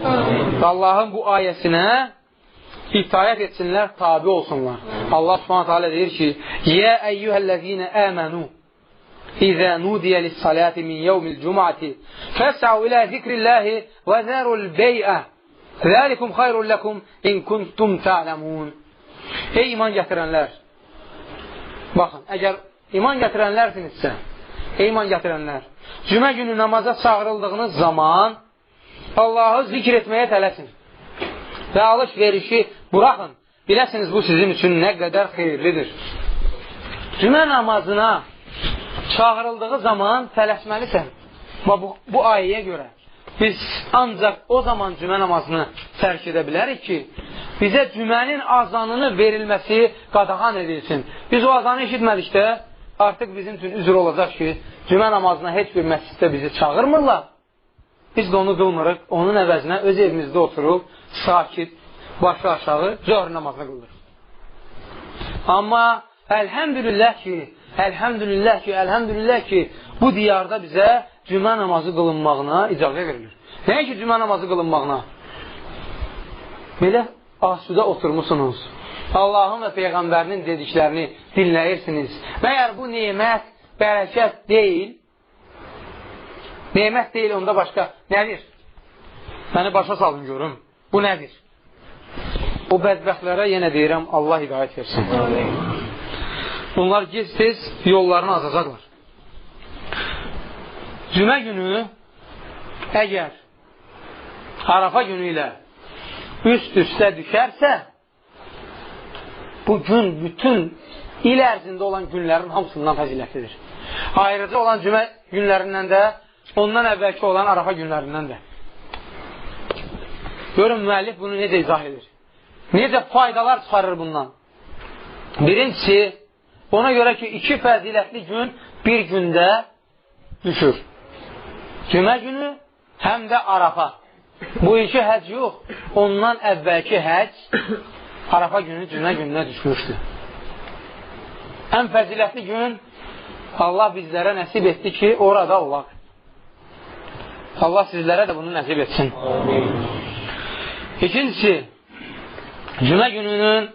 Allahın bu ayəsinə itayət etsinlər, tabi olsunlar. Allah subhanahu teala deyir ki, Yə əyyuhəl-ləzīnə əmənu İzə nudiyə lis-saləti min yevmil cum'ati fəs'u ilə zikrilləhi və zərul bey'ə zəlikum xayrun ləkum in kuntum ta'ləmun. Ey iman gətirənlər! Baxın, əgər iman gətirənlərsinizsə, ey iman gətirənlər, cümə günü namaza çağırıldığınız zaman Allahı zikr etməyə tələsin və alış-verişi buraxın. Biləsiniz, bu sizin üçün nə qədər xeyirlidir. Cümə namazına çağırıldığı zaman tələsməlisən. Bu ayəyə görə biz ancaq o zaman cümə namazını tərk edə bilərik ki, bizə cümənin azanını verilməsi qadağan edilsin. Biz o azanı eşitmədikdə artıq bizim üçün üzr olacaq ki, cümə namazına heç bir məsciddə bizi çağırmırlar. Biz də onu qılmırıq, onun əvəzinə öz evimizdə oturub, sakit, başı aşağı, zöhr namazını qılırıq. Amma əlhəmdülillah ki, bu diyarda bizə cümə namazı qılınmağına icazə verilir. Nəyə ki, cümə namazı qılınmağına? Belə asudə oturmuşsunuz. Allahın və Peyğəmbərinin dediklərini dinləyirsiniz. Məyər bu nemət, bərəkət deyil? Nemət deyil, onda başqa nədir? Məni başa salın görüm. Bu nədir? O bədbəxtlərə yenə deyirəm, Allah hidayət versin. Bunlar gec-tez yollarını azacaqlar. Cümə günü əgər Arafa günü ilə üst-üstə düşərsə, bu gün bütün il ərzində olan günlərin hamısından fəzilətlidir. Ayrıca olan cümə günlərindən də, ondan əvvəlki olan Arafa günlərindən də. Görün, müəllif bunu necə izah edir? Necə faydalar çıxarır bundan? Birincisi, ona görə ki, 2 fəzilətli gün bir gündə düşür. Cümə günü, həm də Arafa. Bu iki həc yox, ondan əvvəlki həc Arafa günü cümə gününə düşmüşdür. Ən fəzilətli gün Allah bizlərə nəsib etdi ki, orada olaq. Allah sizlərə də bunu nəsib etsin. İkincisi, cümə gününün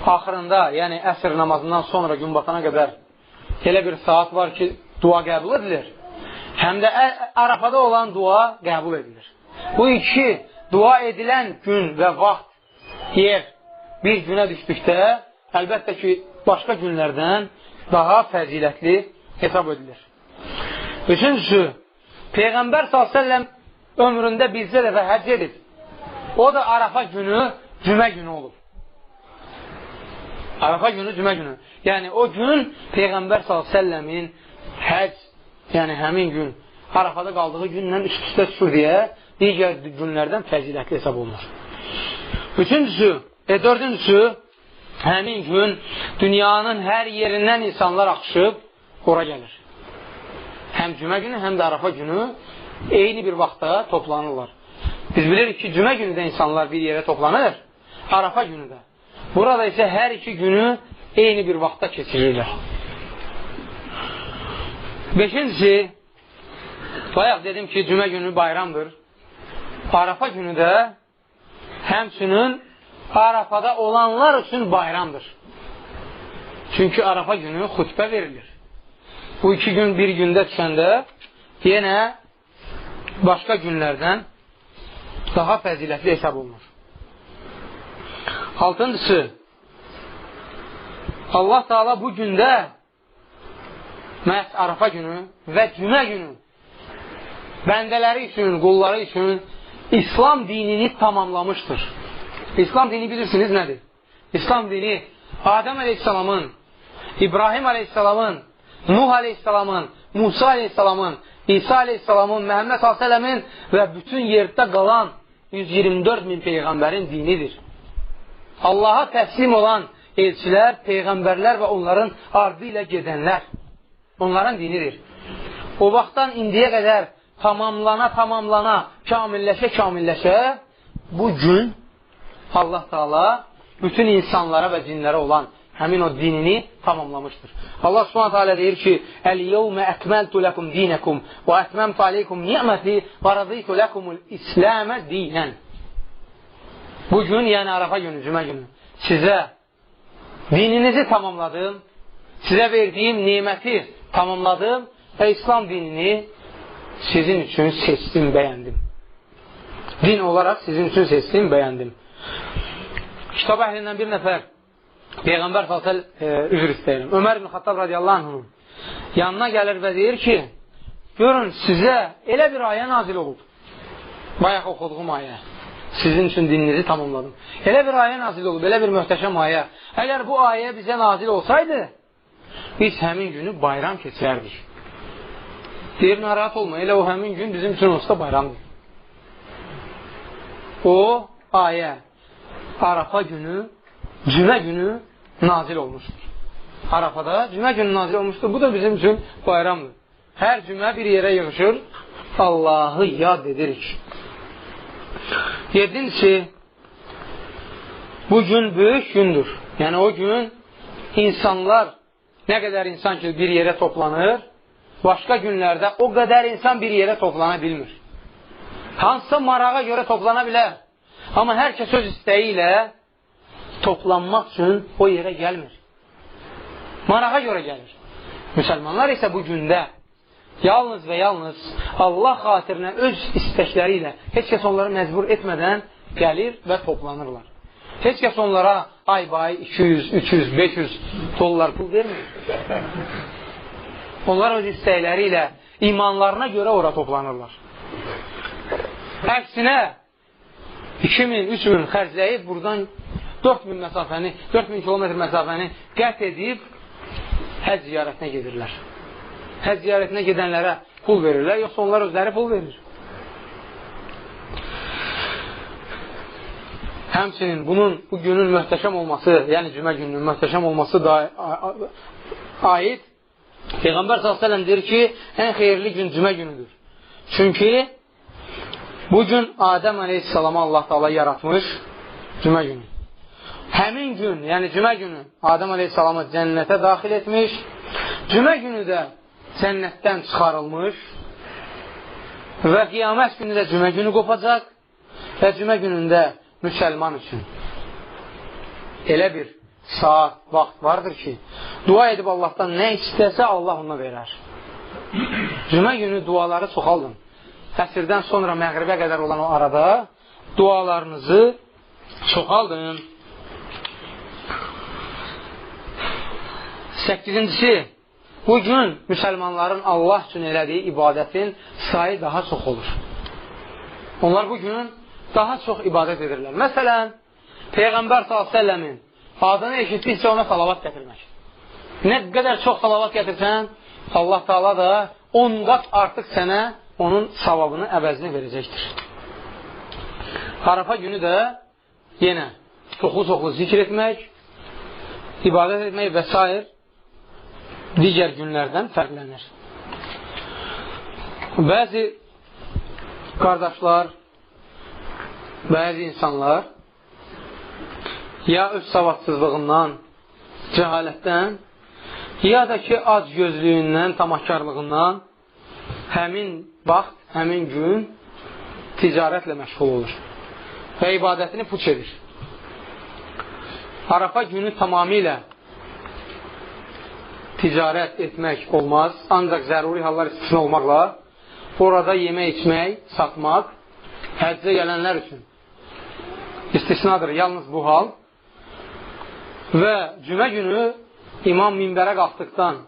axırında, yəni əsr namazından sonra gün batana qədər elə bir saat var ki, dua qəbul edilir. Həm də Arafada olan dua qəbul edilir. Bu iki dua edilən gün və vaxt, yer bir günə düşdükdə, əlbəttə ki, başqa günlərdən daha fəzilətli hesab edilir. Üçüncüsü, Peyğəmbər s.ə.v ömründə bircə dəfə həcc edib. O da Arafa günü, cümə günü olub. Arafa günü, cümə günü. Yəni, o gün Peyğəmbər s.ə.v-in həcc, yəni həmin gün, Arafada qaldığı gündən üst-üstə düşür deyə digər günlərdən fəzilətli hesab olunur. Dördüncüsü, həmin gün dünyanın hər yerindən insanlar axışıb ora gəlir. Həm cümə günü, həm də Arafa günü eyni bir vaxtda toplanırlar. Biz bilirik ki, cümə günü də insanlar bir yerə toplanır, Arafa günü də. Burada isə hər iki günü eyni bir vaxtda keçirirlər. Beşincisi, bayaq dedim ki, cümə günü bayramdır. Arafa günü də həmçinin Arafada olanlar üçün bayramdır. Çünki Arafa günü xutbə verilir. Bu iki gün bir gündə düşəndə yenə başqa günlərdən daha fəzilətli hesab olunur. Altıncısı, Allah Teala bu gündə məhz Arafa günü və cümə günü bəndələri üçün, qulları üçün İslam dinini tamamlamışdır. İslam dini bilirsiniz nədir? İslam dini Adəm Aleyhisselamın, İbrahim Aleyhisselamın, Nuh Aleyhisselamın, Musa Aleyhisselamın, İsa Aleyhisselamın, Məhəmməd Aleyhisselamın və bütün yerdə qalan 124 min Peyğəmbərin dinidir. Allaha təslim olan elçilər, Peyğəmbərlər və onların ardı ilə gedənlər onların dinidir. O vaxtdan indiyə qədər tamamlana, kamilləşə bu gün Allah Teala bütün insanlara və cinlərə olan həmin o dinini tamamlamışdır. Allah Subhanahu Teala deyir ki: "El-yevme ekmeltu lekum dinakum ve etmemtu aleykum ni'meti ve raditu lekumul İslam'e dinen." Bugün, yəni Arafa günü, cümə günü sizə dininizi tamamladım, sizə verdiyim niməti tamamladım və İslam dinini sizin üçün seçdim, bəyəndim. Din olaraq sizin üçün seçdim, bəyəndim. Kitab əhlindən bir nəfər Peyğəmbər üzr istəyirəm. Ömər ibn Xattab radiyallahu anh'ın yanına gəlir və deyir ki, görün sizə elə bir ayə nazil olub. Bayaq oxuduğum ayə. Sizin üçün dininizi tamamladım. Elə bir ayə nazil olub, elə bir möhtəşəm ayə. Əgər bu ayə bizə nazil olsaydı, biz həmin günü bayram keçirərdik. Deyir, narahat olma, elə o həmin gün bizim üçün olsa bayramdır. O ayə Arafa günü, cümə günü nazil olmuşdur. Arafada cümə günü nazil olmuşdur. Bu da bizim üçün bayramdır. Hər cümə bir yerə yığışır, Allahı yad edirik. Yedincisi, bu gün böyük gündür. Yəni o gün insanlar, nə qədər insan ki bir yerə toplanır, başqa günlərdə o qədər insan bir yerə toplana bilmir. Hansısa marağa görə toplana bilər. Amma hər kəs öz istəyi ilə toplanmaq üçün o yerə gəlmir. Marağa görə gəlir. Müsəlmanlar isə bu gündə yalnız və yalnız Allah xatirinə öz istəkləri ilə heç kəs onları məcbur etmədən gəlir və toplanırlar. Heç kəs onlara ay 200, 300, 500 dollar pul vermir. Onlar öz istəkləri ilə imanlarına görə ora toplanırlar. Əksinə 2000, 3000 xərcləyib buradan 4000 kilometr məsafəni qət edib həc ziyarətinə gedirlər. Həc ziyarətinə gedənlərə pul verirlər, yoxsa onlar özləri pul verir. Həmçinin bu günün möhtəşəm olması, yəni cümə gününün möhtəşəm olması da aid Peyğəmbər s.ə.v deyir ki, ən xeyirli gün cümə günüdür. Çünki bu gün Adəm əleyhissalama Allah Taala yaratmış cümə günü. Həmin gün, yəni cümə günü Adəm əleyhissalamı cənnətə daxil etmiş, cümə günü də cənnətdən çıxarılmış və qiyamət günü də cümə günü qopacaq və cümə günündə müsəlman üçün elə bir saat, vaxt vardır ki, dua edib Allahdan nə istəsə Allah ona verər. Cümə günü duaları çoxaldın. Əsrdən sonra məğribə qədər olan o arada dualarınızı çoxaldın. 8-incisi, bu gün müsəlmanların Allah üçün elədiyi ibadətin sayı daha çox olur. Onlar bu gün daha çox ibadət edirlər. Məsələn, Peyğəmbər s.ə.v-in adını eşitdikcə ona salavat gətirmək. Nə qədər çox salavat gətirsən, Allah Taala da 10 qat artıq sənə onun savabını, əvəzini verəcəkdir. Arafa günü də yenə çoxlu zikr etmək, ibadət etmək və s. digər günlərdən fərqlənir. Bəzi qardaşlar, bəzi insanlar ya öz savadsızlığından, cəhalətdən, ya da ki, ac gözlüyündən, tamahkarlığından həmin vaxt, həmin gün ticarətlə məşğul olur və ibadətini puç edir. Arafa günü tamamilə ticarət etmək olmaz, ancaq zəruri hallar istisna olmaqla orada yemək, içmək, satmaq həccə gələnlər üçün istisnadır, yalnız bu hal. Və cümə günü imam minbərə qalxdıqdan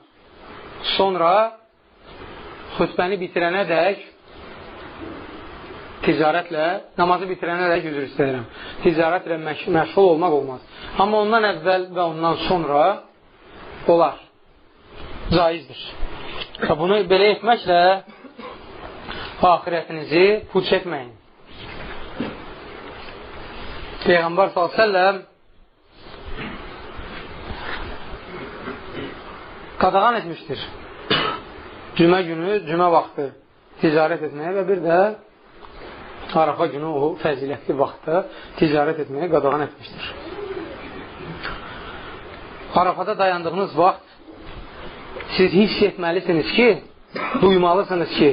sonra xütbəni bitirənə dək ticarətlə, namazı bitirənə dək üzr istəyirəm, ticarətlə məşğul olmaq olmaz. Amma ondan əvvəl və ondan sonra olar, caizdir. Və bunu belə etməklə axirətinizi puç etməyin. Peyğəmbər s.ə.v qadağan etmişdir. Cümə günü, cümə vaxtı ticarət etməyə və bir də Arafa günü o fəzilətli vaxtda ticarət etməyə qadağan etmişdir. Arafada dayandığınız vaxt siz hiss etməlisiniz ki, duymalısınız ki,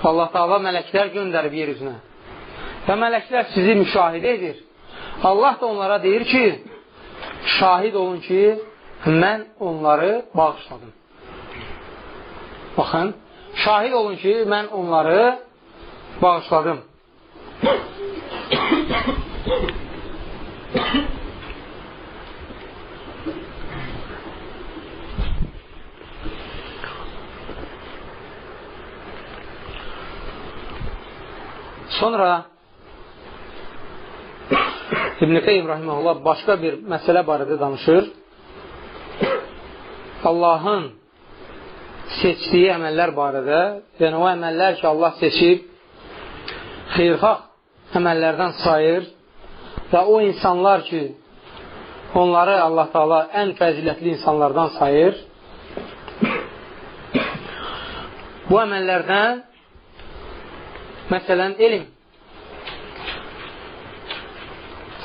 Allah Taala mələklər göndərib yer üzünə və mələklər sizi müşahidə edir. Allah da onlara deyir ki, şahid olun ki, mən onları bağışladım. Baxın, şahid olun ki, mən onları bağışladım. Sonra İbn-i Qeym rahimehullah başqa bir məsələ barədə danışır. Allahın seçdiyi əməllər barədə, yəni o əməllər ki, Allah seçib xeyirxah əməllərdən sayır və o insanlar ki, onları Allah Taala ən fəzilətli insanlardan sayır. Bu əməllərdən məsələn, elm,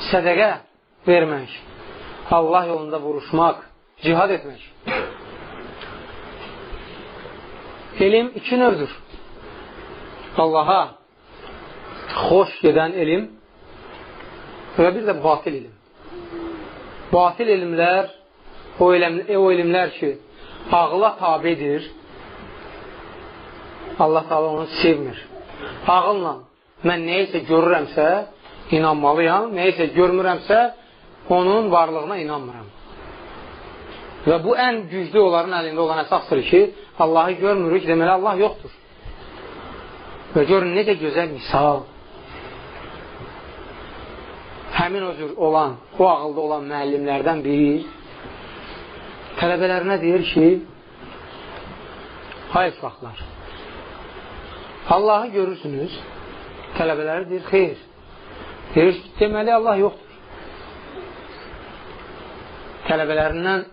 sədəqə vermək, Allah yolunda vuruşmaq, cihad etmək. Elm iki növdür. Allaha xoş gedən elm və bir də batil elm. Batil elmlər o elmlər ki, ağla tabidir Allah Taala onu sevmir. Ağılla mən nəyisə görürəmsə inanmalıyam, nəyisə görmürəmsə onun varlığına inanmıram. Və bu ən güclü onların əlində olan əsasdır ki, Allahı görmürük, deməli Allah yoxdur. Və görün, necə gözəl misal. Həmin o cür olan, o ağılda olan müəllimlərdən biri tələbələrinə deyir ki, hayır uşaqlar, Allahı görürsünüz. Tələbələri deyir, xeyr. Deyir, deməli Allah yoxdur. Tələbələrindən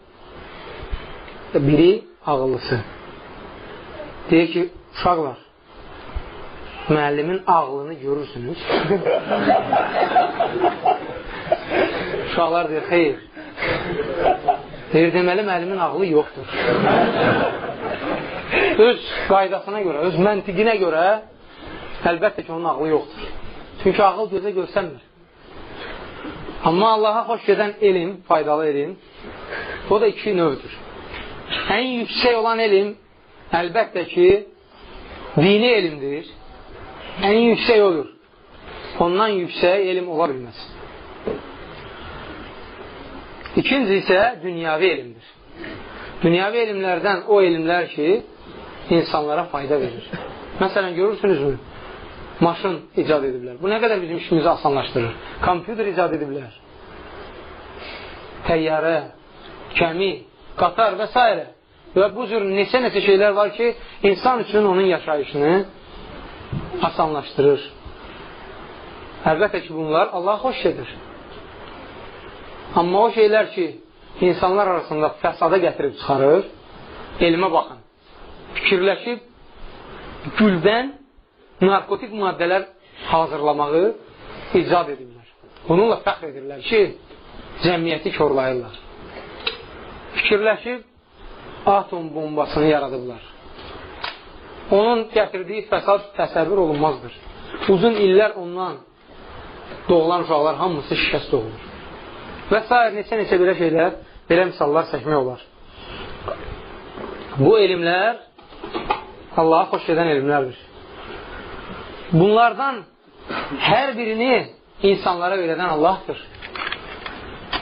biri ağıllısı deyir ki, uşaqlar, müəllimin ağlını görürsünüz. Uşaqlar deyir, xeyr. Deyir, deməli müəllimin ağlı yoxdur. Öz qaydasına görə, öz məntiqinə görə əlbəttə ki, onun ağlı yoxdur. Çünki ağıl gözə görsənmir. Amma Allaha xoş gedən elm, faydalı elm, o da iki növdür. Ən yüksək olan elm əlbəttə ki, dini elmdir. Ən yüksək olur. Ondan yüksək elm ola bilməz. İkinci isə dünyavi elmdir. Dünyavi elmlərdən o elmlər ki, insanlara fayda verir. Məsələn, görürsünüzmü? Maşın icad ediblər. Bu nə qədər bizim işimizi asanlaşdırır. Kompüter icad ediblər. Təyyarə, kəmi, qatar və s. Və bu cür neçə şeylər var ki, insan üçün onun yaşayışını asanlaşdırır. Əlbəttə ki, bunlar Allah xoş edir. Amma o şeylər ki, insanlar arasında fəsada gətirib çıxarır, elmə baxın. Fikirləşib, güldən narkotik maddələr hazırlamağı icad edirlər. Bununla fəxr edirlər ki, cəmiyyəti korlayırlar. Fikirləşib, atom bombasını yaradıblar. Onun gətirdiyi fəsad təsəvvür olunmazdır. Uzun illər ondan doğulan uşaqlar hamısı şikəst olunur. Və s. neçə belə şeylər, belə misallar çəkmək olar. Bu elmlər Allaha xoş edən elmlərdir. Bunlardan hər birini insanlara öyrədən Allahdır.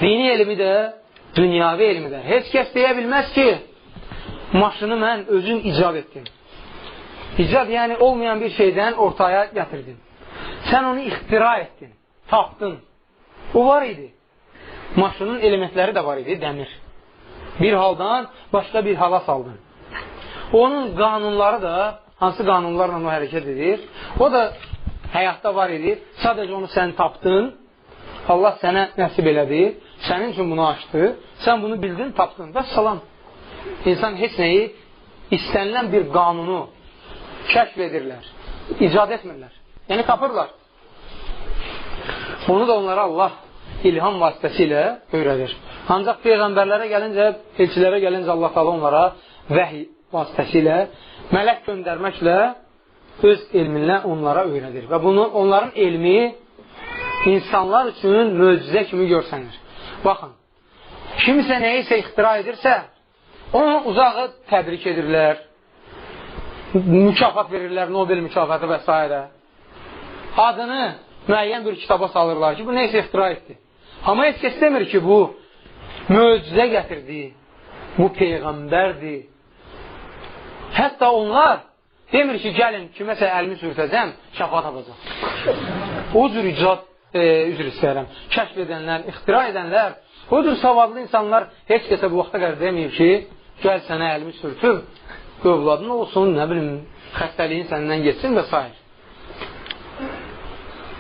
Dini elmi də, dünyavi elmi də. Heç kəs deyə bilməz ki, maşını mən özüm icad etdim. İcad yəni olmayan bir şeydən ortaya gətirdin. Sən onu ixtira etdin, tapdın. O var idi. Maşının elementləri də var idi, dəmir. Bir haldan başqa bir hala saldın. Onun qanunları da, hansı qanunlarla o hərəkət edir, o da həyatda var idi. Sadəcə onu sən tapdın, Allah sənə nəsib elədi, sənin üçün bunu açdı, sən bunu bildin, tapdın və salam. İnsan heç nəyi istənilən bir qanunu kəşf edirlər, icad etmirlər. Yəni tapırlar. Onu da onlara Allah ilham vasitəsilə öyrədir. Ancaq peyğəmbərlərə gəlincə, elçilərə gəlincə Allah Taala onlara vəhiy vasitəsilə, mələk göndərməklə öz elminlə onlara öyrədir. Və bunu onların elmi insanlar üçün möcüzə kimi görsənir. Baxın, kimsə nəyisə ixtira edirsə, onu uzağı təbrik edirlər, mükafat verirlər, Nobel mükafatı və s. Adını müəyyən bir kitaba salırlar ki, bu neysə ixtira etdi. Amma heç kəs demir ki, bu möcüzə gətirdi, bu peyğəmbərdir. Hətta onlar demir ki, gəlin kiməsə əlimi sürtəcəm, şəfa tapacaq. O cür icad, üzr istəyirəm, kəşf edənlər, ixtira edənlər, o cür savadlı insanlar heç kəsə bu vaxta qədər deməyib ki, gəl sənə əlimi sürtüb, övladın olsun, nə bilim, xəstəliyin səndən geçsin və s.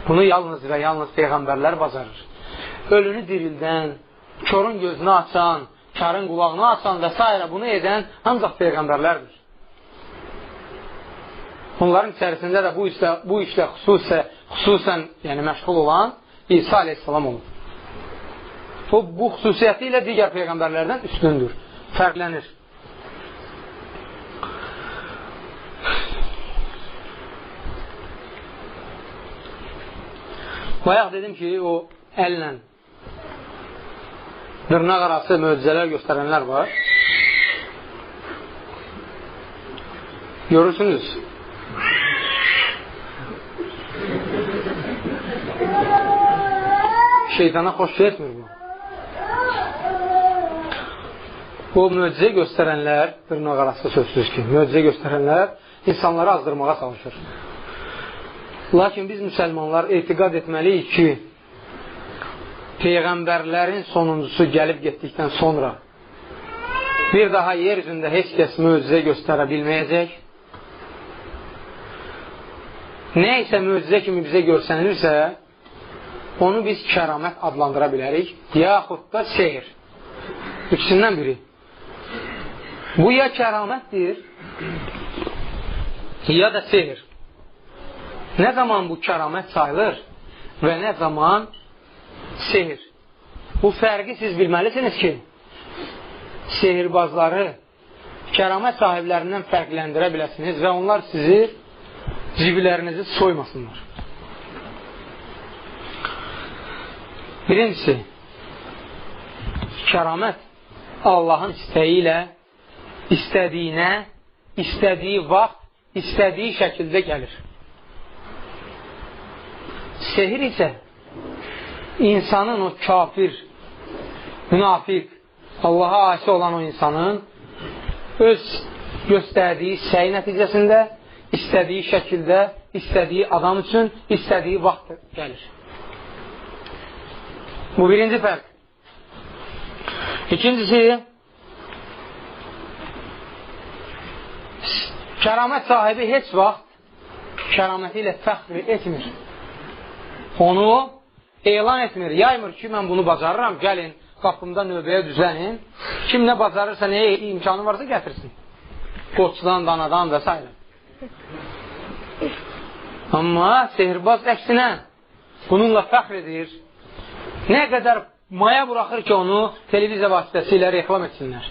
Bunu yalnız və yalnız peyğəmbərlər bacarır. Ölünü dirildən, körün gözünü açan, karın qulağını açan və s. bunu edən ancaq peyğəmbərlərdir. Onların içərisində də bu işlə xüsusən yəni məşğul olan İsa aleyhissalam olur. O, bu xüsusiyyəti ilə digər peyğəmbərlərdən üstündür, fərqlənir. Bayaq dedim ki, o əllə dırnaq arası möcüzələr göstərənlər var. Görürsünüz, şeytana xoş getmir bu. Bu möcüzə göstərənlər, dırnaq arası sözsüz ki, möcüzə göstərənlər insanları azdırmağa çalışır. Lakin biz müsəlmanlar etiqad etməliyik ki, Peyğəmbərlərin sonuncusu gəlib getdikdən sonra bir daha yer üzündə heç kəs möcüzə göstərə bilməyəcək. Nə isə möcüzə kimi bizə görsənirsə, onu biz kəramət adlandıra bilərik, yaxud da sehir. İkisindən biri. Bu ya kəramətdir, ya da sehir. Nə zaman bu kəramət sayılır və nə zaman sehir? Bu fərqi siz bilməlisiniz ki, sehirbazları kəramət sahiblərindən fərqləndirə biləsiniz və onlar sizi ciblərinizi soymasınlar. Birincisi, kəramət Allahın istəyi ilə istədiyinə, istədiyi vaxt, istədiyi şəkildə gəlir. Sehir isə insanın o kafir, münafiq, Allaha asi olan o insanın öz göstərdiyi səy nəticəsində istədiyi şəkildə, istədiyi adam üçün, istədiyi vaxt gəlir. Bu birinci fərq. İkincisi, kəramət sahibi heç vaxt kəraməti ilə fəxr etmir. Onu elan etmir, yaymır ki, mən bunu bacarıram, gəlin, qapımda növbəyə düzlənin. Kim nə bacarırsa, nəyə imkanı varsa gətirsin. Qoçdan, danadan və s. Amma sehirbaz əksinə bununla fəxr edir. Nə qədər maya buraxır ki, onu televiziya vasitəsilə reklam etsinlər.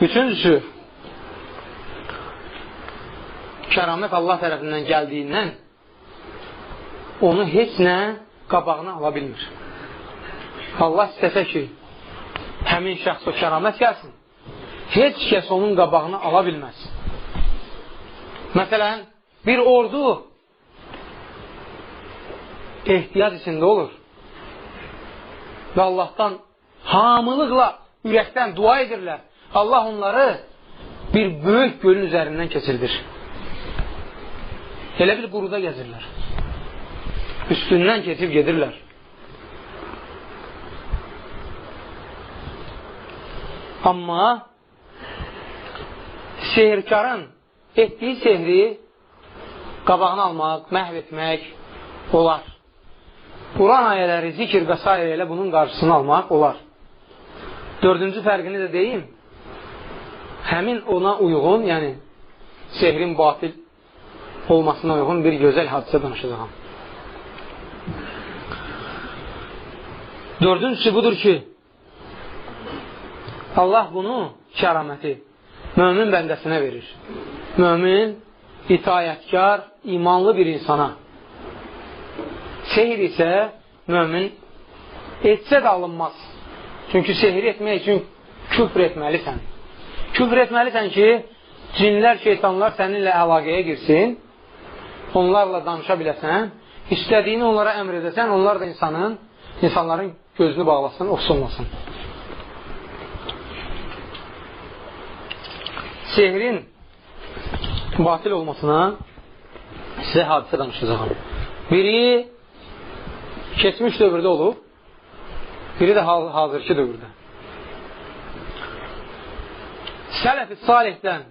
Üçüncüsü, kəramət Allah tərəfindən gəldiyindən onu heç nə qabağına ala bilmir. Allah istəsə ki, həmin şəxs o kəramət gəlsin, heç kəs onun qabağını ala bilməz. Məsələn, bir ordu ehtiyac içində olur və Allahdan hamılıqla ürəkdən dua edirlər. Allah onları bir böyük gölün üzərindən keçirdir. Elə bir quruda gəzirlər. Üstündən keçib gedirlər. Amma sehirkarın etdiyi sehri qabağını almaq, məhv etmək olar. Quran ayələri, zikir və s. ilə bunun qarşısını almaq olar. Dördüncü fərqini də deyim. Həmin ona uyğun, yəni sehrin batil olmasına uyğun bir gözəl hadisə danışacağım. Dördüncüsü budur ki, Allah bunu, kəraməti, mömin bəndəsinə verir. Mömin, itayətkar, imanlı bir insana. Sehir isə mömin etsə də alınmaz. Çünki sehir etmək üçün küfr etməlisən. Küfr etməlisən ki, cinlər, şeytanlar səninlə əlaqəyə girsin, onlarla danışa biləsən, istədiyini onlara əmr edəsən, onlar da insanların gözünü bağlasın, oxsunmasın. Sehrin batil olmasına sizə hadisə danışacağım. Biri keçmiş dövrdə olub, biri də hazırki dövrdə. Sələf-i salihdən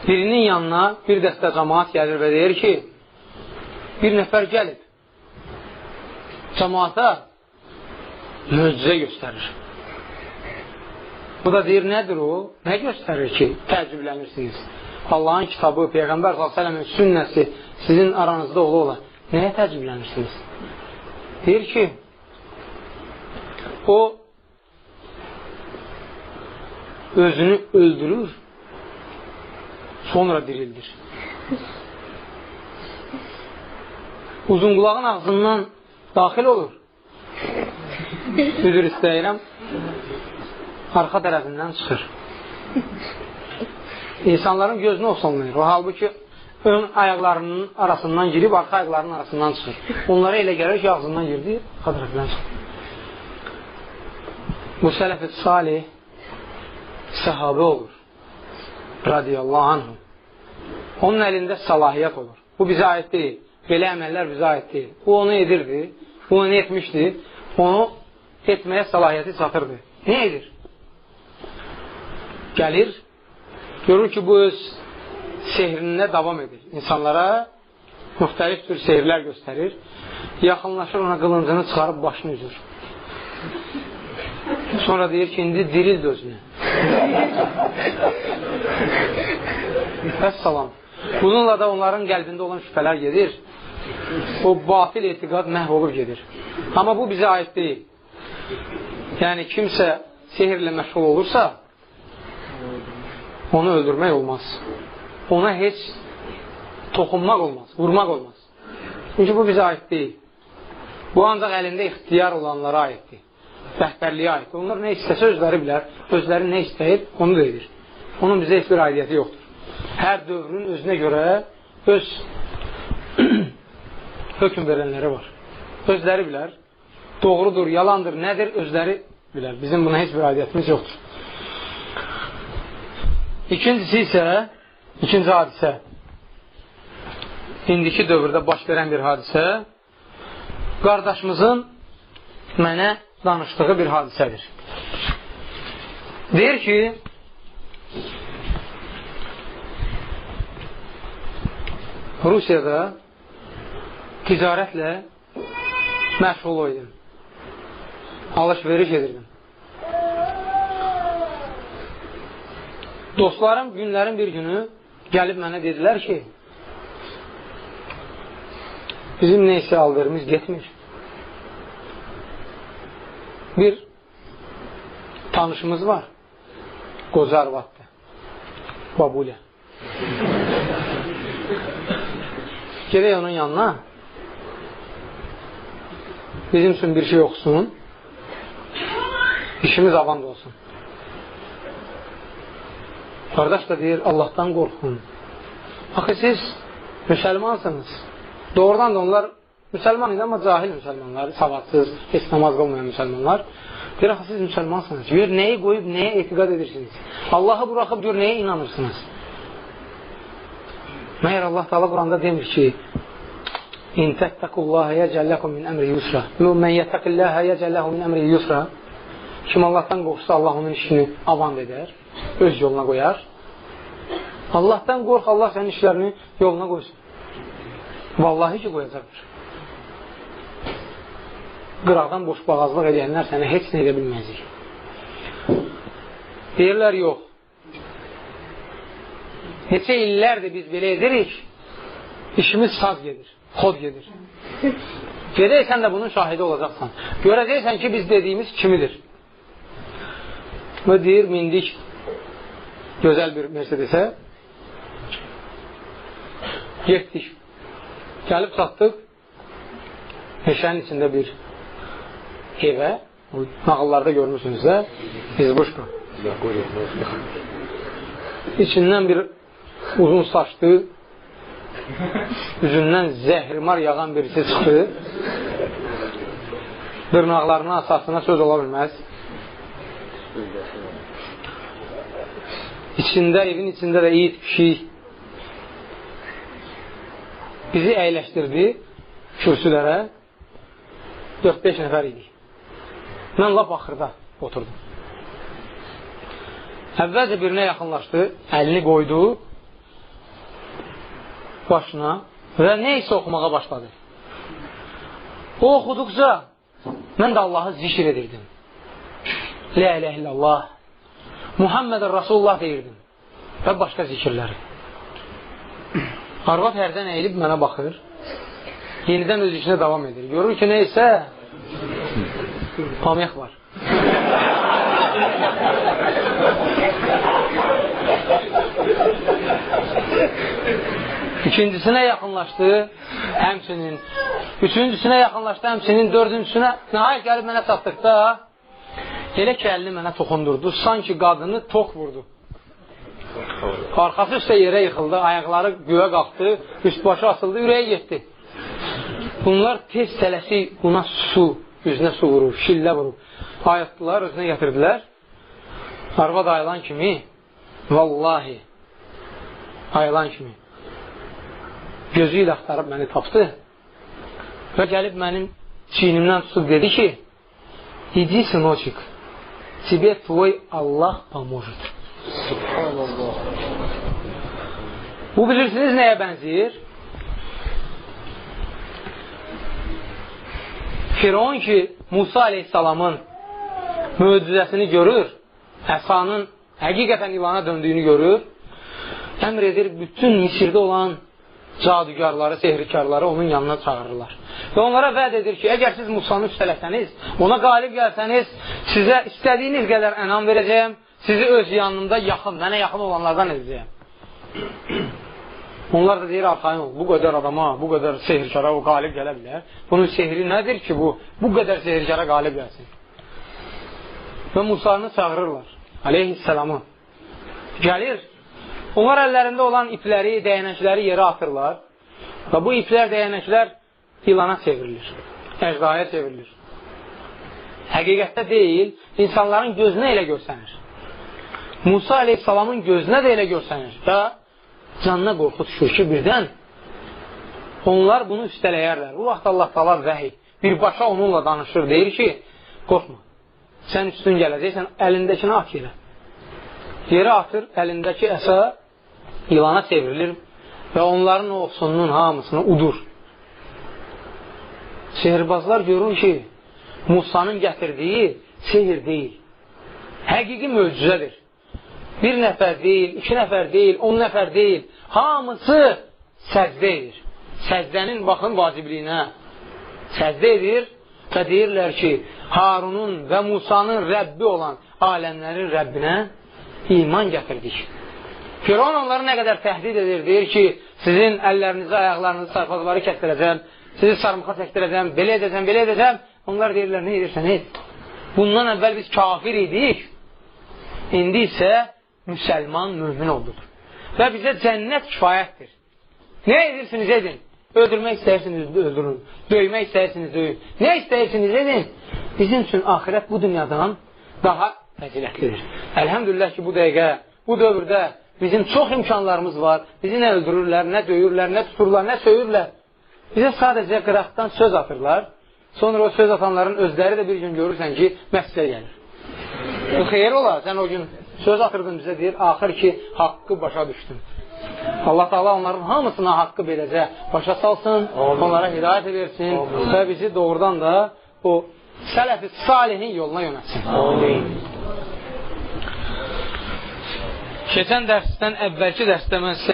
birinin yanına bir dəstə cəmaat gəlir və deyir ki, bir nəfər gəlib, cəmaata möcüzə göstərir. Bu da deyir, nədir o? Nə göstərir ki, təəccüblənirsiniz? Allahın kitabı, Peyğəmbər s.ə.v-in sünnəsi sizin aranızda ola-ola. Nəyə təəccüblənirsiniz? Deyir ki, o özünü öldürür, sonra dirildir. Uzunqulağın ağzından daxil olur. Üzr istəyirəm, arxa tərəfindən çıxır. İnsanların gözünü oxsanlayır. O halbuki ön ayaqlarının arasından girib, arxa ayaqlarının arasından çıxır. Onlara elə gəlir ki, ağzından girdi, arxa tərəfdən çıxır. Bu sələf-i salih səhabə olur. Radiyallahu anhu. Onun əlində salahiyyət olur. Bu bizə aid deyil. Belə əməllər bizə aid deyil. Bu onu edirdi, bu onu etmişdi, onu etməyə salahiyyəti çatırdı. Nə edir? Gəlir, görür ki, bu öz sehrində davam edir. İnsanlara müxtəlif tür sehrlər göstərir. Yaxınlaşır, ona qılıncını çıxarıb başını üzür. Sonra deyir ki, indi dirildi özünə. Əssalam. Bununla da onların qəlbində olan şübhələr gedir. O batil etiqad məhv olur gedir. Amma bu bizə aid deyil. Yəni, kimsə sehirlə məşğul olursa, onu öldürmək olmaz. Ona heç toxunmaq olmaz, vurmaq olmaz. Çünki bu bizə aid deyil. Bu ancaq əlində ixtiyar olanlara aiddir. Rəhbərliyə aiddir. Onlar nə istəsə özləri bilər, özləri nə istəyir, onu da edir. Onun bizə heç bir aidiyyəti yoxdur. Hər dövrün özünə görə öz hökm verənləri var. Özləri bilər. Doğrudur, yalandır, nədir, özləri bilər. Bizim buna heç bir aidiyyətimiz yoxdur. İkincisi isə, ikinci hadisə, indiki dövrdə baş verən bir hadisə, qardaşımızın mənə danışdığı bir hadisədir. Deyir ki, Rusiyada ticarətlə məşğul idim. Alış-veriş edirdim. Dostlarım günlərin bir günü gəlib mənə dedilər ki, bizim neysə alverimiz getmir. Bir tanışımız var. Qoca arvaddır. Babulə. Gedək onun yanına. Bizim üçün bir şey oxusun. İşimiz avand olsun. Qardaş da deyir, Allahdan qorxun. Axı siz müsəlmansınız. Doğrudan da onlar müsəlman idi, amma cahil müsəlmanlar, savadsız, heç namaz qılmayan müsəlmanlar. Deyir, axı siz müsəlmansınız. Gör, nəyi qoyub, nəyə etiqad edirsiniz? Allahı buraxıb, gör, nəyə inanırsınız? Məyər Allah Teala Quranda demir ki, İn təttəqullaha yəcəlləkum min əmri yusra. Mən yətəqillaha yəcəlləhu min əmri yusra. Kim Allahdan qorxsa, Allah onun işini avand edər, öz yoluna qoyar. Allahdan qorx, Allah sənin işlərini yoluna qoysun. Vallahi ki, qoyacaqdır. Qıraqdan boşboğazlıq edənlər sənə heç nə edə bilməzik. Deyirlər, yox. Neçə illərdir biz belə edirik, işimiz saz gedir, xod gedir. Gedək, sən də bunun şahidi olacaqsan. Görəcəksən ki, biz dediyimiz kimidir. Və deyir, mindik gözəl bir Mercedesə, getdik, gəlib çatdıq, meşənin içində bir evə, nağıllarda görmüşsünüz də, izbuşqa. İçindən bir uzun saçlı, üzündən zəhrimar yağan birisi çıxdı. Dırnaqlarının asasına söz ola bilməz. Evin içində də iyit pişik bizi əyləşdirdi kürsülərə. 4-5 nəfər idik. Mən lap axırda oturdum. Əvvəlcə birinə yaxınlaşdı, əlini qoydu başına və neysə oxumağa başladı. O oxuduqca mən də Allahı zikr edirdim. La ilahe illallah, Muhammedur Rasulullah deyirdim və başqa zikirləri. Arvad hərdən əyilib mənə baxır, yenidən öz işinə davam edir. Görür ki, neysə pamyaq var. İkincisinə yaxınlaşdı, həmçinin. Üçüncüsünə yaxınlaşdı, həmçinin. Dördüncüsünə, nəhayət gəlib mənə çatdıqda, elə ki, əlini mənə toxundurdu, sanki qadını tox vurdu. Arxası üstə yerə yıxıldı, ayaqları göyə qalxdı, üst başı asıldı, ürəyə getdi. Bunlar tez tələsik buna su, üzünə su vurur, şillə vurur. Ayıtdılar, özünə gətirdilər. Arvad ayılan kimi, vallahi, ayılan kimi, gözü ilə axtarıb məni tapdı və gəlib mənim çiynimdən tutub dedi ki, иди, сыночек, тебе твой Allah поможет. Bu bilirsiniz nəyə bənzəyir? Firon ki, Musa aleyhissalamın möcüzəsini görür, əsanın həqiqətən ilana döndüyünü görür, əmr edir, bütün Misirdə olan cadugarları, sehrikarları onun yanına çağırırlar. Və onlara vəd edir ki, əgər siz Musanı üstələsəniz, ona qalib gəlsəniz, sizə istədiyiniz qədər ənam verəcəyəm, sizi öz yanımda yaxın, mənə yaxın olanlardan edəcəyəm. Onlar da deyir, arxayın ol, bu qədər adama, bu qədər sehirkara o qalib gələ bilər. Bunun sehri nədir ki, bu qədər sehirkara qalib gəlsin? Və Musanı çağırırlar, aleyhisselamı. Gəlir, onlar əllərində olan ipləri, dəyənəkləri yerə atırlar və bu iplər, dəyənəklər ilana çevrilir, əcdaya çevrilir. Həqiqətdə deyil, insanların gözünə elə görsənir. Musa aleyhissalamın gözünə də elə görsənir və canına qorxu düşür ki, birdən onlar bunu üstələyərlər. Bu vaxt Allah Taala vəhiy birbaşa onunla danışır, deyir ki, qorxma, sən üstün gələcəksən, əlindəkini at yerə. Yerə atır, əlindəki əsa ilana çevrilir və onların o sonunun hamısını udur. Sehirbazlar görür ki, Musanın gətirdiyi sehir deyil, həqiqi möcüzədir. Bir nəfər deyil, 2 nəfər deyil, 10 nəfər deyil, hamısı səcdə edir. Səcdənin baxın vacibliyinə səcdə edir və deyirlər ki, Harunun və Musanın Rəbbi olan aləmlərin Rəbbinə iman gətirdik. Firon onları nə qədər təhdid edir, deyir ki, sizin əllərinizi, ayaqlarınızı, sarpazları kəsdirəcəm, sizi sarmıxa çəkdirəcəm, belə edəcəm, belə edəcəm. Onlar deyirlər, nə edirsən, et. Bundan əvvəl biz kafir idik, indi isə müsəlman, mümin olduq. Və bizə cənnət kifayətdir. Nə edirsiniz, edin. Öldürmək istəyirsiniz, öldürün. Döymək istəyirsiniz, döyün. Nə istəyirsiniz, edin. Bizim üçün ahirət bu dünyadan daha fəzilətlidir. Əlhəmdülillah ki, bu dəqiqə, bu dövrdə bizim çox imkanlarımız var. Bizi nə öldürürlər, nə döyürlər, nə tuturlar, nə söyürlər. Bizə sadəcə qıraqdan söz atırlar. Sonra o söz atanların özləri də bir gün görürsən ki, məsələ gəlir. Bu xeyir olar, sən o gün söz atırdın bizə, deyir, axır ki, haqqı başa düşdün. Allah Taala onların hamısına haqqı beləcə başa salsın, onlara hidayət versin və bizi doğrudan da o sələf-i salihin yoluna yönətsin. Keçən dərsdən, əvvəlki dərsdə mən sizə